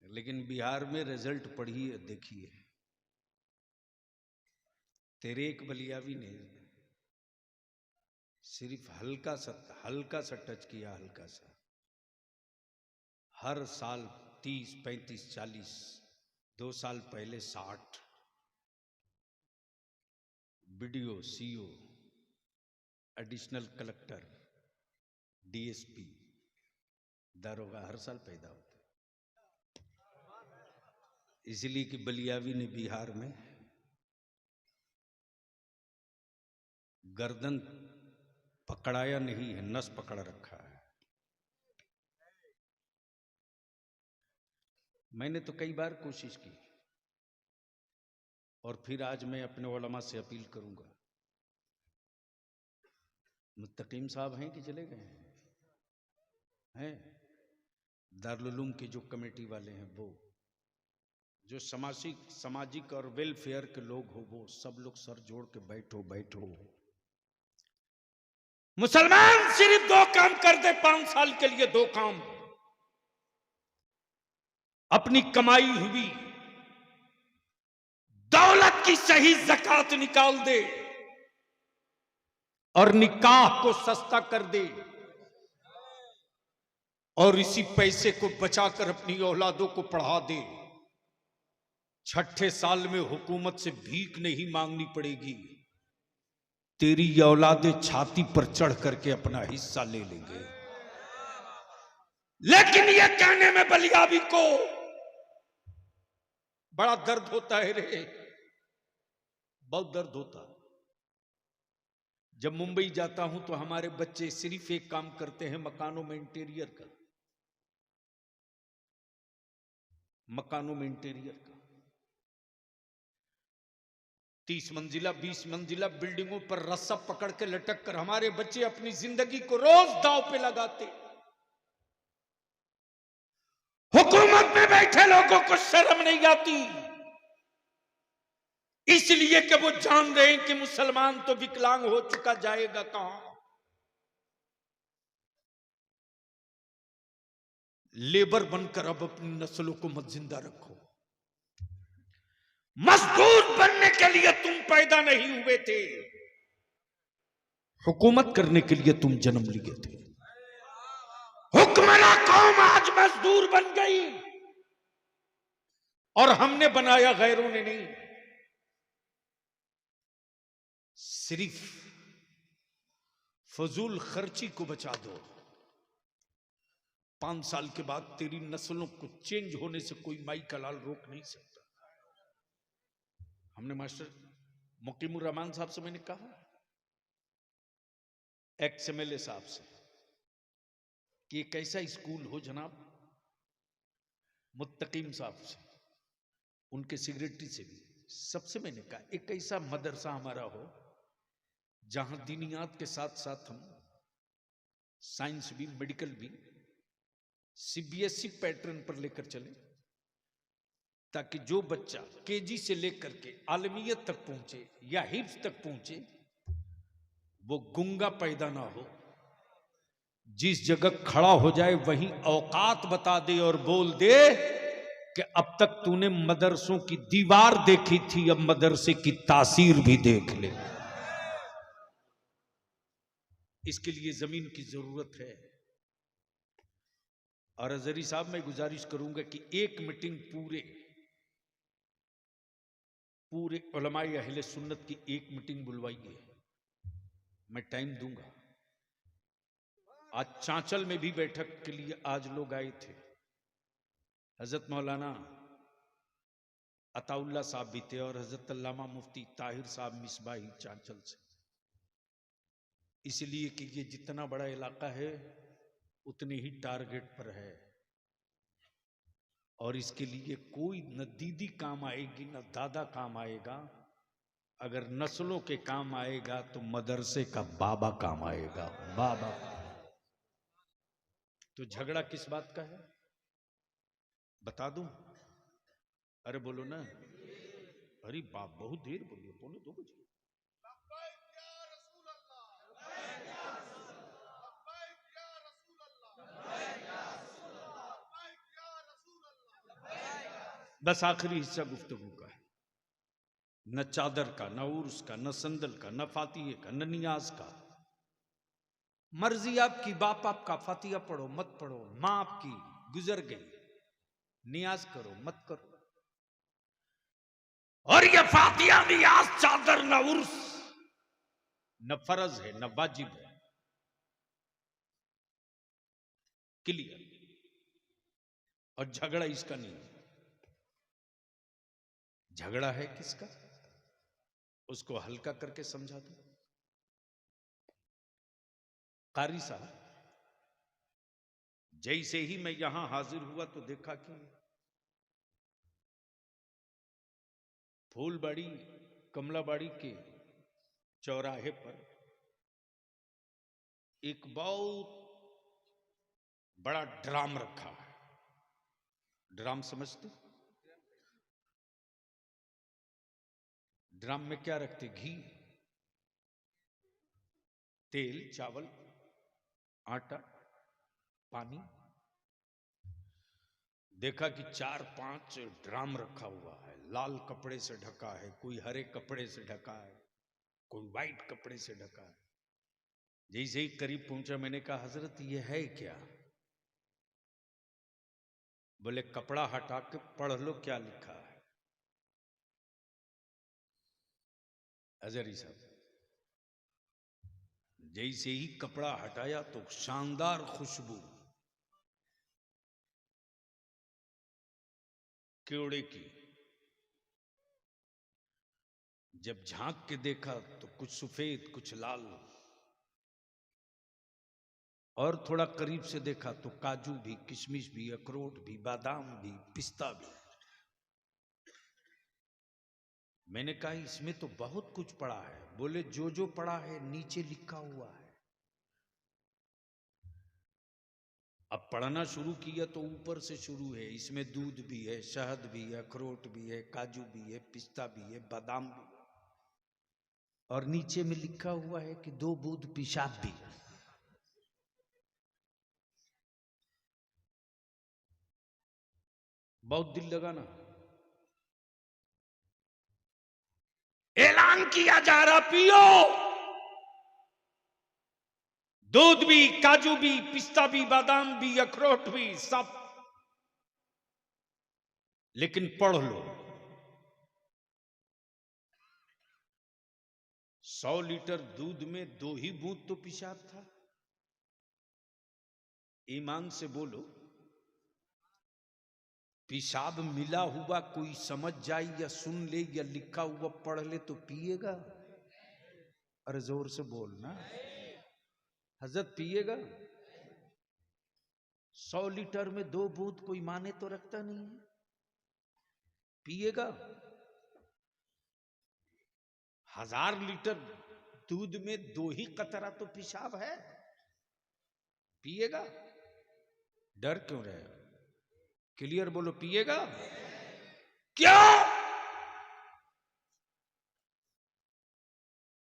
लेकिन बिहार में रिजल्ट पढ़िए, देखिए। तेरे एक बलियावी ने सिर्फ हल्का सा टच किया, हल्का सा। हर साल 30, 35, 40, 2 साल पहले 60 BDO, CO, additional collector, DSP, दारोगा हर साल पैदा होते। इसलिए कि बलियावी ने बिहार में गर्दन पकड़ाया नहीं है, नस पकड़ रखा है। मैंने तो कई बार कोशिश की, और फिर आज मैं अपने उलमा से अपील करूंगा। मुत्तकीम साहब हैं कि चले गए हैं? दारुल उलूम के जो कमेटी वाले हैं, वो जो सामाजिक और वेलफेयर के लोग हो, वो सब लोग सर जोड़ के बैठो। मुसलमान सिर्फ 2 काम कर दे 5 साल के लिए, 2 काम। अपनी कमाई हुई दौलत की सही ज़कात निकाल दे और निकाह को सस्ता कर दे, और इसी पैसे को बचाकर अपनी औलादों को पढ़ा दे। 6ठे साल में हुकूमत से भीख नहीं मांगनी पड़ेगी, तेरी औलादे छाती पर चढ़ करके अपना हिस्सा ले लेंगे। लेकिन यह कहने में बलियाबी को बड़ा दर्द होता है रे, बहुत दर्द होता। जब मुंबई जाता हूं तो हमारे बच्चे सिर्फ एक काम करते हैं, मकानों में इंटीरियर का, मकानों में इंटीरियर का। 30 मंजिला 20 मंजिला बिल्डिंगों पर रस्सा पकड़ के लटक कर हमारे बच्चे अपनी जिंदगी को रोज दांव पे लगाते। हुकूमत में बैठे लोगों को शर्म नहीं आती, इसलिए कि वो जान रहे हैं कि मुसलमान तो विकलांग हो चुका, जाएगा कहां। लेबर बनकर अब अपनी नस्लों को मत जिंदा रखो। मजदूर बनने के लिए तुम पैदा नहीं हुए थे, हुकूमत करने के लिए तुम जन्म लिए थे। हुक्मरां कौम आज मजदूर बन गई, और हमने बनाया, गैरों ने नहीं। सिर्फ फजूल खर्ची को बचा दो, 5 साल के बाद तेरी नस्लों को चेंज होने से कोई माई का लाल रोक नहीं सकता। हमने मास्टर मुकीमुर रहमान साहब से मैंने कहा, एक्स MLA साहब से, कि एक ऐसा स्कूल हो जनाब, मुत्तकीम साहब से, उनके सेक्रेटरी से भी, सबसे मैंने कहा एक ऐसा मदरसा हमारा हो जहां दीनियात के साथ साथ हम साइंस भी, मेडिकल भी CBSE पैटर्न पर लेकर चले, ताकि जो बच्चा KG से लेकर के आलमियत तक पहुंचे या हिफ्ज तक पहुंचे, वो गुंगा पैदा ना हो। जिस जगह खड़ा हो जाए वहीं औकात बता दे और बोल दे कि अब तक तूने मदरसों की दीवार देखी थी, अब मदरसे की तासीर भी देख ले। इसके लिए जमीन की जरूरत है। और अजहरी साहब, मैं गुजारिश करूंगा कि एक मीटिंग पूरे उलमाए अहले सुन्नत की एक मीटिंग बुलवाइए, मैं टाइम दूंगा। आज चांचल में भी बैठक के लिए आज लोग आए थे, हजरत मौलाना अताउल्ला साहब भी थे और हजरत अल्लामा मुफ्ती ताहिर साहब मिसबाही चांचल से। इसलिए कि ये जितना बड़ा इलाका है उतने ही टारगेट पर है, और इसके लिए कोई न दीदी काम आएगी न दादा काम आएगा। अगर नस्लों के काम आएगा तो मदरसे का बाबा काम आएगा, बाबा। तो झगड़ा किस बात का है बता दूं? अरे बोलो ना, अरे बाप बहुत देर बोलिए, 1:45 बजे। बस आखिरी हिस्सा गुफ्तगू का है, न चादर का, न उर्स का, न संदल का, न फातिये का, न नियाज का। मर्जी आपकी, बाप आपका, फातिया पढ़ो मत पढ़ो, मां आपकी गुजर गई, नियाज करो मत करो। और ये फातिया, नियाज, चादर, न उर्स न फर्ज है न वाजिब है, क्लियर। और झगड़ा इसका नहीं, झगड़ा है किसका, उसको हल्का करके समझा दो। कारी साहब, जैसे ही मैं यहां हाजिर हुआ तो देखा कि फूलबाड़ी कमलाबाड़ी के चौराहे पर एक बहुत बड़ा ड्राम रखा है। ड्राम समझते? ड्राम में क्या रखते? घी। तेल, चावल, आटा, पानी। देखा कि 4-5 ड्राम रखा हुआ है, लाल कपड़े से ढका है, कोई हरे कपड़े से ढका है, कोई व्हाइट कपड़े से ढका है। जैसे ही करीब पहुंचा मैंने कहा हजरत ये है क्या? बोले कपड़ा हटा के पढ़ लो क्या लिखा है। हजरी साहब जैसे ही कपड़ा हटाया तो शानदार खुशबू केवड़े की। जब झांक के देखा तो कुछ सफेद कुछ लाल, और थोड़ा करीब से देखा तो काजू भी, किशमिश भी, अखरोट भी, बादाम भी, पिस्ता भी। मैंने कहा इसमें तो बहुत कुछ पड़ा है। बोले जो जो पड़ा है नीचे लिखा हुआ है। अब पढ़ना शुरू किया तो ऊपर से शुरू है। इसमें दूध भी है, शहद भी है, अखरोट भी है, काजू भी है, पिस्ता भी है, बादाम भी है, और नीचे में लिखा हुआ है कि 2 बूंद पेशाब भी। बहुत दिल लगा ना। ऐलान किया जा रहा पियो, दूध भी, काजू भी, पिस्ता भी, बादाम भी, अखरोट भी, सब, लेकिन पढ़ लो। 100 लीटर दूध में 2 ही बूंद तो पेशाब था। ईमान से बोलो, पेशाब मिला हुआ कोई समझ जाए या सुन ले या लिखा हुआ पढ़ ले तो पिएगा? अरे जोर से बोलना, हजरत पिएगा? 100 लीटर में 2 बूंद कोई माने तो रखता नहीं है, पिएगा? 1000 लीटर दूध में 2 ही कतरा तो पेशाब है, पिएगा? डर क्यों रहे? क्लियर बोलो, पिएगा? क्यों?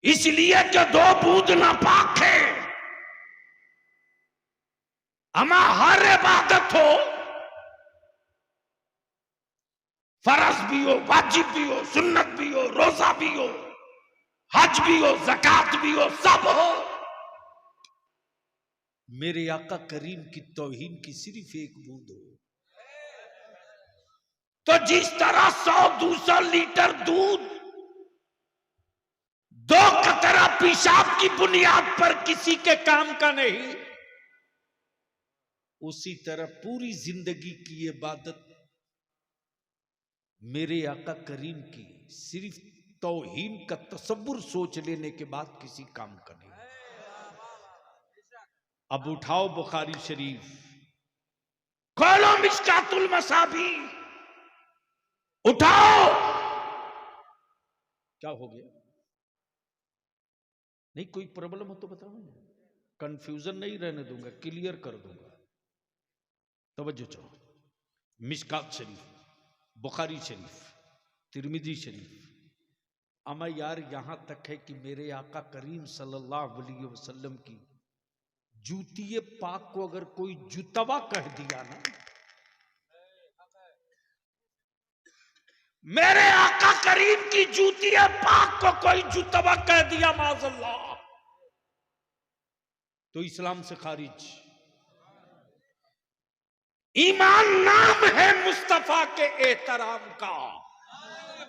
इसलिए कि 2 बूंद नापाक है। अमा हर इबादत हो, फर्ज भी हो, वाजिब भी हो, सुन्नत भी हो, रोजा भी हो, हज भी हो, ज़कात भी हो, सब हो, मेरे आका करीम की तौहीन की सिर्फ 1 बूंद हो। तो जिस तरह 100-200 लीटर दूध 2 कतरा पेशाब की बुनियाद पर किसी के काम का नहीं, उसी तरह पूरी जिंदगी की इबादत मेरे आका करीम की सिर्फ तौहीन का तसव्वुर सोच लेने के बाद किसी काम का नहीं। अब उठाओ बुखारी शरीफ, खोलो मिशकातुल मसाबी, उठाओ। क्या हो गया? नहीं कोई प्रॉब्लम हो तो बताओ, कंफ्यूजन नहीं रहने दूंगा, क्लियर कर दूंगा। तवज्जो चाहो, मिशकात शरीफ, बुखारी शरीफ, तिरमिजी शरीफ। अमा यार यहां तक है कि मेरे आका करीम सल्लल्लाहु अलैहि वसल्लम की जूतिए पाक को अगर कोई जुतवा कह दिया ना, मेरे आका करीम की जूतिए पाक को कोई जुतवा कह दिया माज़अल्लाह, तो इस्लाम से खारिज। ईमान नाम है मुस्तफा के एहतराम का,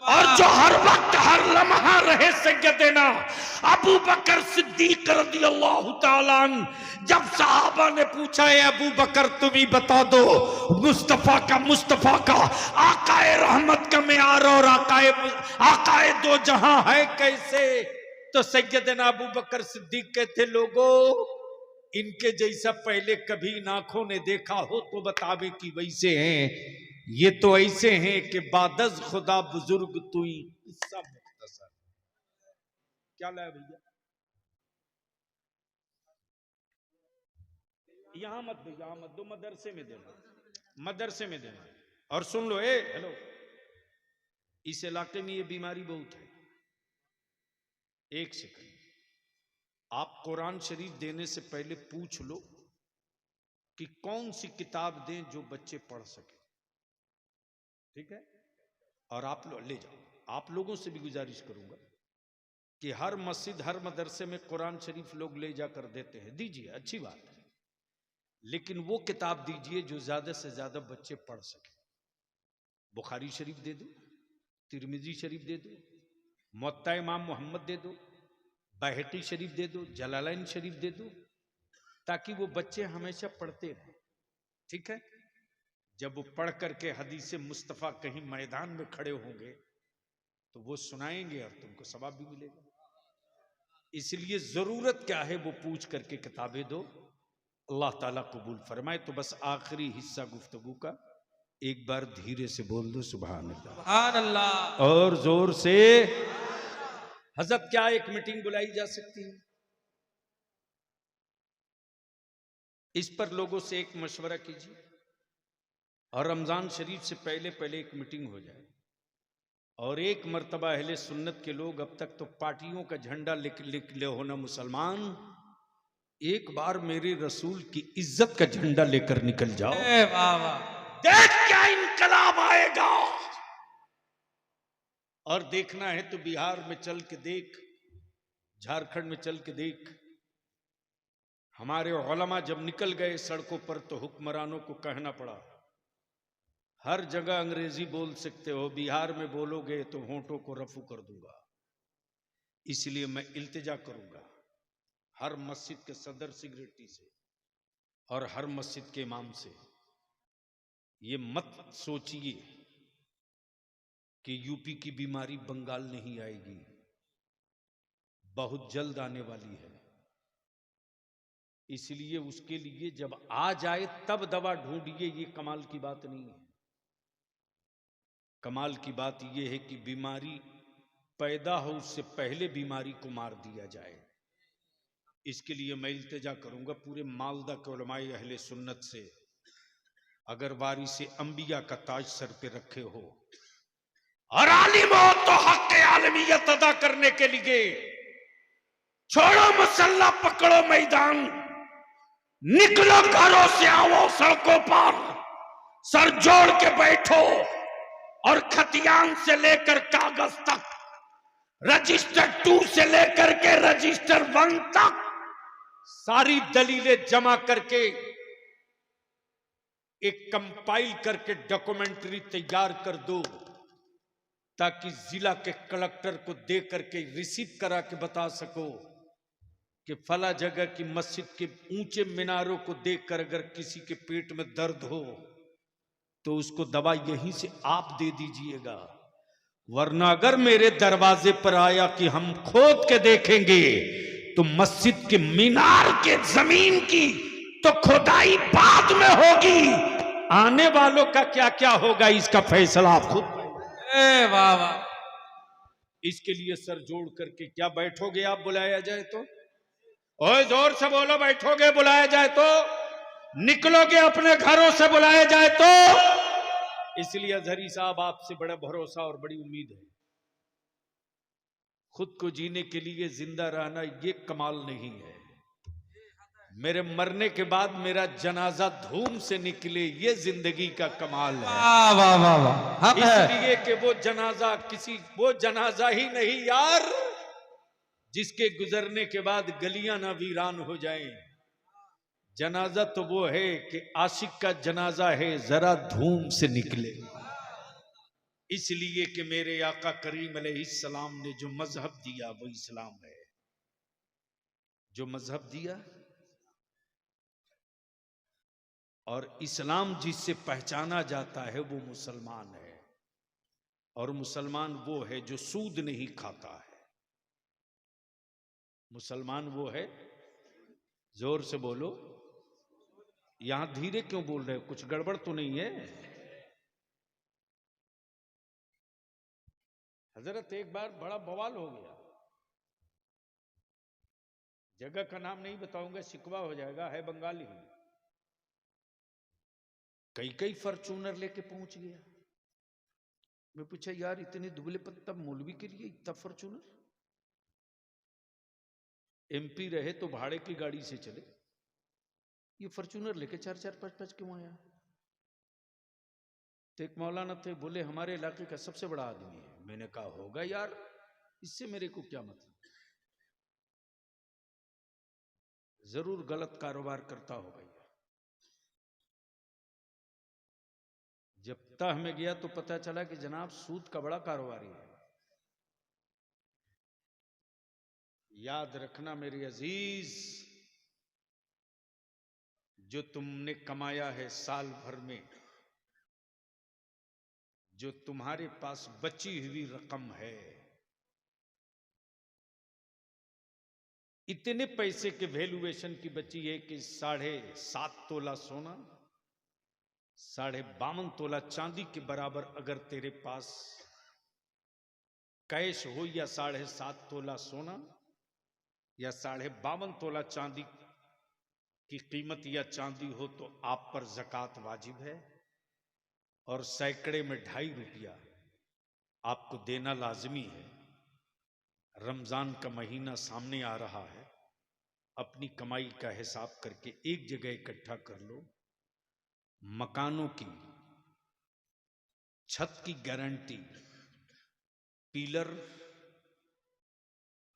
और जो हर वक्त हर लम्हा रहे सैयदना अबू बकर सिद्दीक रज़ियल्लाहु ताला अन्हु। जब सहाबा ने पूछा है अबू बकर तुम ही बता दो मुस्तफा का आकाए रहमत का मेयार और आकाए दो जहां है कैसे, तो सैयदना अबू बकर सिद्दीक कहते लोगों इनके जैसा पहले कभी आंखों ने देखा हो तो बतावे कि वैसे हैं। ये तो ऐसे हैं कि बादज खुदा बुजुर्ग तुई। सब मुख्तसर क्या लाया भैया, यहां मत दो, यहां मत दो, मदरसे में देना, मदरसे में देना। और सुन लो, हेलो, इस इलाके में ये बीमारी बहुत है। 1 सेकंड, आप कुरान शरीफ देने से पहले पूछ लो कि कौन सी किताब दें जो बच्चे पढ़ सके, ठीक है? और आप लोग ले जाओ। आप लोगों से भी गुजारिश करूंगा कि हर मस्जिद हर मदरसे में कुरान शरीफ लोग ले जाकर देते हैं, दीजिए, अच्छी बात है, लेकिन वो किताब दीजिए जो ज्यादा से ज्यादा बच्चे पढ़ सके। बुखारी शरीफ दे दो, तिरमिजी शरीफ दे दो, मुअत्ता इमाम मोहम्मद दे दो, बैहकी शरीफ दे दो, जलालैन शरीफ दे दो, ताकि वो बच्चे हमेशा पढ़ते रहें, ठीक है? जब वो पढ़ करके हदीस मुस्तफ़ा कहीं मैदान में खड़े होंगे तो वो सुनाएंगे और तुमको सवाब भी मिलेगा। इसलिए जरूरत क्या है वो पूछ करके किताबें दो, अल्लाह ताला कबूल फरमाए। तो बस आखिरी हिस्सा गुफ्तगू का एक बार धीरे से बोल दो सुभान अल्लाह, सुभान अल्लाह। और जोर से। हजरत, क्या एक मीटिंग बुलाई जा सकती है? इस पर लोगों से एक मशवरा कीजिए और रमजान शरीफ से पहले पहले एक मीटिंग हो जाए। और एक मर्तबा अहले सुन्नत के लोग, अब तक तो पार्टियों का झंडा लिख ले होना मुसलमान, एक बार मेरे रसूल की इज्जत का झंडा लेकर निकल जाओ। वाह वाह, देख क्या इनकलाब आएगा। और देखना है तो बिहार में चल के देख, झारखंड में चल के देख। हमारे उलमा जब निकल गए सड़कों पर तो हुक्मरानों को कहना पड़ा, हर जगह अंग्रेजी बोल सकते हो, बिहार में बोलोगे तो होंठों को रफू कर दूंगा। इसलिए मैं इल्तिजा करूंगा हर मस्जिद के सदर सिगरेटी से और हर मस्जिद के इमाम से, ये मत सोचिए कि यूपी की बीमारी बंगाल नहीं आएगी, बहुत जल्द आने वाली है। इसलिए उसके लिए जब आ जाए तब दवा ढूंढिए, ये कमाल की बात नहीं है। कमाल की बात यह है कि बीमारी पैदा हो उससे पहले बीमारी को मार दिया जाए। इसके लिए मैं इल्तिजा करूंगा पूरे मालदा के उलमाए अहले सुन्नत से, अगर वारिसे अंबिया का ताज सर पे रखे हो और आलिम हो तो हक आलमियत अदा करने के लिए छोड़ो मसल्ला, पकड़ो मैदान, निकलो घरों से, आओ सड़कों पर, सर जोड़ के बैठो और खतियान से लेकर कागज तक, रजिस्टर 2 से लेकर के रजिस्टर 1 तक सारी दलीलें जमा करके एक कंपाइल करके डॉक्यूमेंट्री तैयार कर दो, ताकि जिला के कलेक्टर को दे करके रिसीव करा के बता सको कि फला जगह की मस्जिद के ऊंचे मीनारों को देखकर अगर किसी के पेट में दर्द हो तो उसको दवा यहीं से आप दे दीजिएगा। वरना अगर मेरे दरवाजे पर आया कि हम खोद के देखेंगे तो मस्जिद के मीनार के जमीन की तो खुदाई बाद में होगी, आने वालों का क्या क्या होगा इसका फैसला आप खुद। वाह वाह। इसके लिए सर जोड़ करके, क्या बैठोगे आप बुलाया जाए तो? ओए जोर से बोलो, बैठोगे बुलाया जाए तो? निकलोगे अपने घरों से बुलाया जाए तो? इसलिए अजहरी साहब आपसे बड़ा भरोसा और बड़ी उम्मीद है। खुद को जीने के लिए जिंदा रहना ये कमाल नहीं है, मेरे मरने के बाद मेरा जनाजा धूम से निकले ये जिंदगी का कमाल है। वाह वाह वाह वाह। इसलिए कि वो जनाजा ही नहीं यार जिसके गुजरने के बाद गलियां ना वीरान हो जाएं। जनाजा तो वो है कि आशिक का जनाजा है, जरा धूम से निकले। इसलिए कि मेरे आका करीम अलैहिस्सलाम ने जो मजहब दिया वो इस्लाम है। जो मजहब दिया और इस्लाम जिससे पहचाना जाता है वो मुसलमान है, और मुसलमान वो है जो सूद नहीं खाता है। मुसलमान वो है, जोर से बोलो, यहां धीरे क्यों बोल रहे हो, कुछ गड़बड़ तो नहीं है? हजरत एक बार बड़ा बवाल हो गया, जगह का नाम नहीं बताऊंगा, शिकवा हो जाएगा, है बंगाली, कई फॉर्च्यूनर लेके पहुंच गया। मैं पूछा यार इतने दुबले पत्ता मौलवी के लिए इतना फॉर्च्यूनर? एमपी रहे तो भाड़े की गाड़ी से चले, ये फॉर्च्यूनर लेके 4-4 5-5 क्यों आया? तो एक मौलाना थे, बोले हमारे इलाके का सबसे बड़ा आदमी है। मैंने कहा होगा यार, इससे मेरे को क्या मतलब, जरूर गलत कारोबार करता होगा ये। जब तह में गया तो पता चला कि जनाब सूद का बड़ा कारोबारी है। याद रखना मेरे अजीज, जो तुमने कमाया है साल भर में, जो तुम्हारे पास बची हुई रकम है, इतने पैसे के वैल्यूएशन की बची है कि 7.5 तोला सोना, 52 तोला चांदी के बराबर अगर तेरे पास कैश हो, या 7.5 तोला सोना या 52 तोला चांदी की कीमत या चांदी हो, तो आप पर ज़कात वाजिब है। और सैकड़े में 2.5 रुपया आपको देना लाजमी है। रमजान का महीना सामने आ रहा है, अपनी कमाई का हिसाब करके एक जगह इकट्ठा कर लो। मकानों की छत की गारंटी पिलर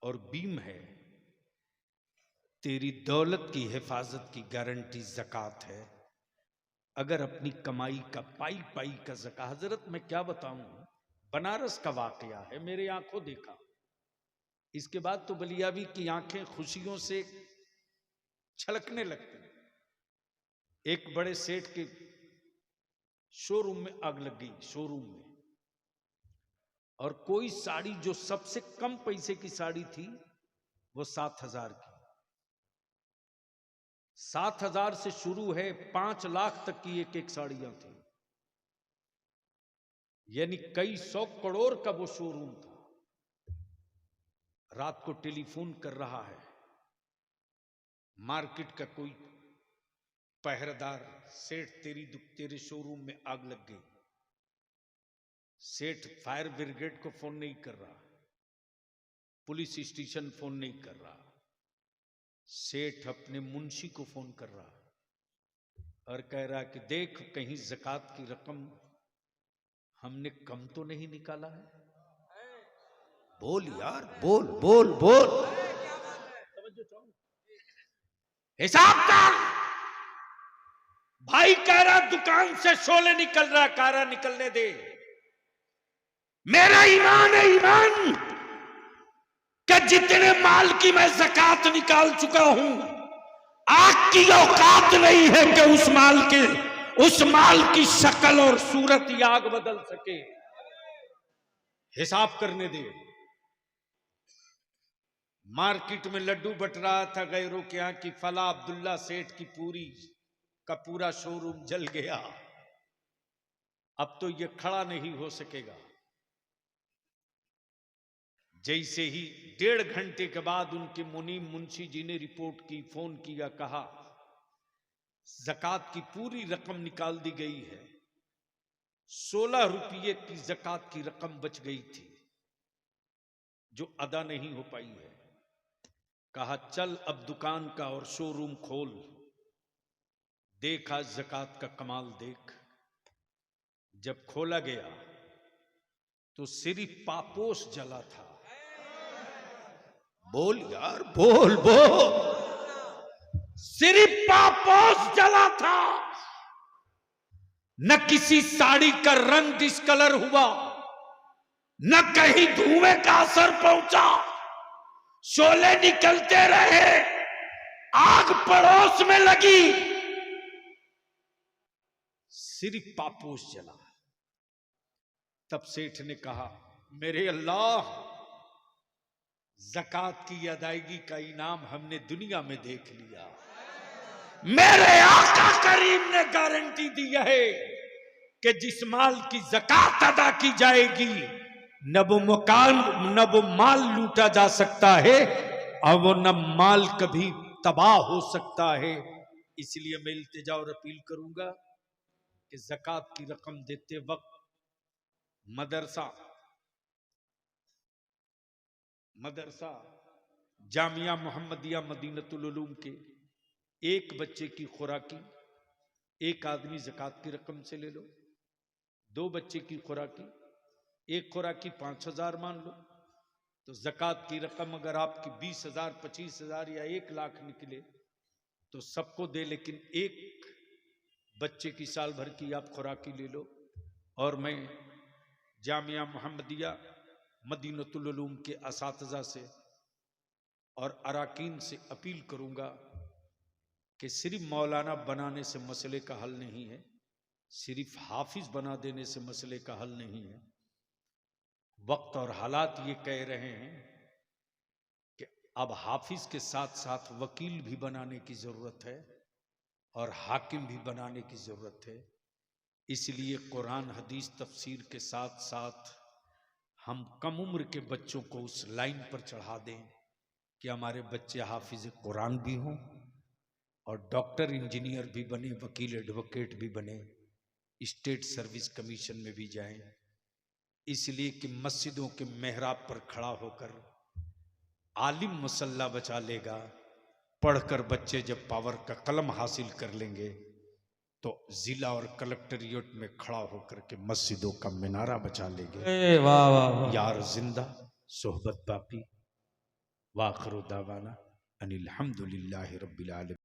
और बीम है, तेरी दौलत की हिफाजत की गारंटी ज़कात है। अगर अपनी कमाई का पाई पाई का ज़कात, हजरत मैं क्या बताऊं, बनारस का वाकया है, मेरे आंखों देखा। इसके बाद तो बलियाबी की आंखें खुशियों से छलकने लगती। एक बड़े सेठ के शोरूम में आग लग गई, शोरूम में, और कोई साड़ी जो सबसे कम पैसे की साड़ी थी वो 7,000 की। 7,000 से शुरू है, 5 लाख तक की एक एक साड़ियां थी, यानी कई 100 करोड़ का वो शोरूम था। रात को टेलीफोन कर रहा है मार्केट का कोई पहरेदार, सेठ तेरे शोरूम में आग लग गई। सेठ फायर ब्रिगेड को फोन नहीं कर रहा, पुलिस स्टेशन फोन नहीं कर रहा, सेठ अपने मुंशी को फोन कर रहा और कह रहा कि देख कहीं ज़कात की रकम हमने कम तो नहीं निकाला है। बोल यार, बोल बोल बोल, हिसाब कर। भाई कह रहा दुकान से शोले निकल रहा, कारा निकलने दे। मेरा ईमान है, ईमान कि जितने माल की मैं ज़कात निकाल चुका हूं, आग की औकात नहीं है कि उस माल की शक्ल और सूरत ही आग बदल सके। हिसाब करने दे। मार्केट में लड्डू बट रहा था गैरों के यहां की फला अब्दुल्ला सेठ की पूरा शोरूम जल गया। अब तो ये खड़ा नहीं हो सकेगा। जैसे ही 1.5 घंटे के बाद उनके मुनीम मुंशी जी ने रिपोर्ट की, फोन किया, कहा ज़कात की पूरी रकम निकाल दी गई है, 16 रुपये की ज़कात की रकम बच गई थी जो अदा नहीं हो पाई है। कहा चल अब दुकान का और शोरूम खोल, देखा ज़कात का कमाल देख। जब खोला गया तो सिर्फ पापोश जला था। बोल यार, बोल बोल, सिर्फ पापोश जला था। न किसी साड़ी का रंग डिस्कलर हुआ, न कहीं धुएं का असर पहुंचा। शोले निकलते रहे, आग पड़ोस में लगी, सिर्फ पापोश जला। तब सेठ ने कहा मेरे अल्लाह, ज़कात की अदायगी का इनाम हमने दुनिया में देख लिया। मेरे आका करीम ने गारंटी दी है कि जिस माल की ज़कात अदा की जाएगी न वो माल लूटा जा सकता है और वो न माल कभी तबाह हो सकता है। इसलिए मैं इल्तिजा और अपील करूंगा कि ज़कात की रकम देते वक्त मदरसा जामिया मोहम्मदिया मदीनतुल उलूम के एक बच्चे की खुराकी एक आदमी ज़कात की रकम से ले लो, 2 बच्चे की खुराकी एक खुराकी 5,000 मान लो, तो ज़कात की रकम अगर आपकी 20,000, 25,000 या 1 लाख निकले तो सबको दे, लेकिन एक बच्चे की साल भर की आप खुराकी ले लो। और मैं जामिया मोहम्मदिया मदीनतुल उलूम के असातिज़ा से और अराकीन से अपील करूंगा कि सिर्फ मौलाना बनाने से मसले का हल नहीं है, सिर्फ हाफिज बना देने से मसले का हल नहीं है। वक्त और हालात ये कह रहे हैं कि अब हाफिज के साथ साथ वकील भी बनाने की जरूरत है और हाकिम भी बनाने की जरूरत है। इसलिए कुरान हदीस तफसीर के साथ साथ हम कम उम्र के बच्चों को उस लाइन पर चढ़ा दें कि हमारे बच्चे हाफिज कुरान भी हों और डॉक्टर इंजीनियर भी बने, वकील एडवोकेट भी बने, स्टेट सर्विस कमीशन में भी जाएं। इसलिए कि मस्जिदों के मेहराब पर खड़ा होकर आलिम मुसल्ला बचा लेगा, पढ़कर बच्चे जब पावर का कलम हासिल कर लेंगे तो जिला और कलेक्टरेट में खड़ा होकर के मस्जिदों का मीनारा बचा लेंगे। वाह वाह वाह। यार जिंदा सोहबत बाकी। वाखिर दावाना अनिल हम्दुलिल्लाहि रब्बिल आलमीन।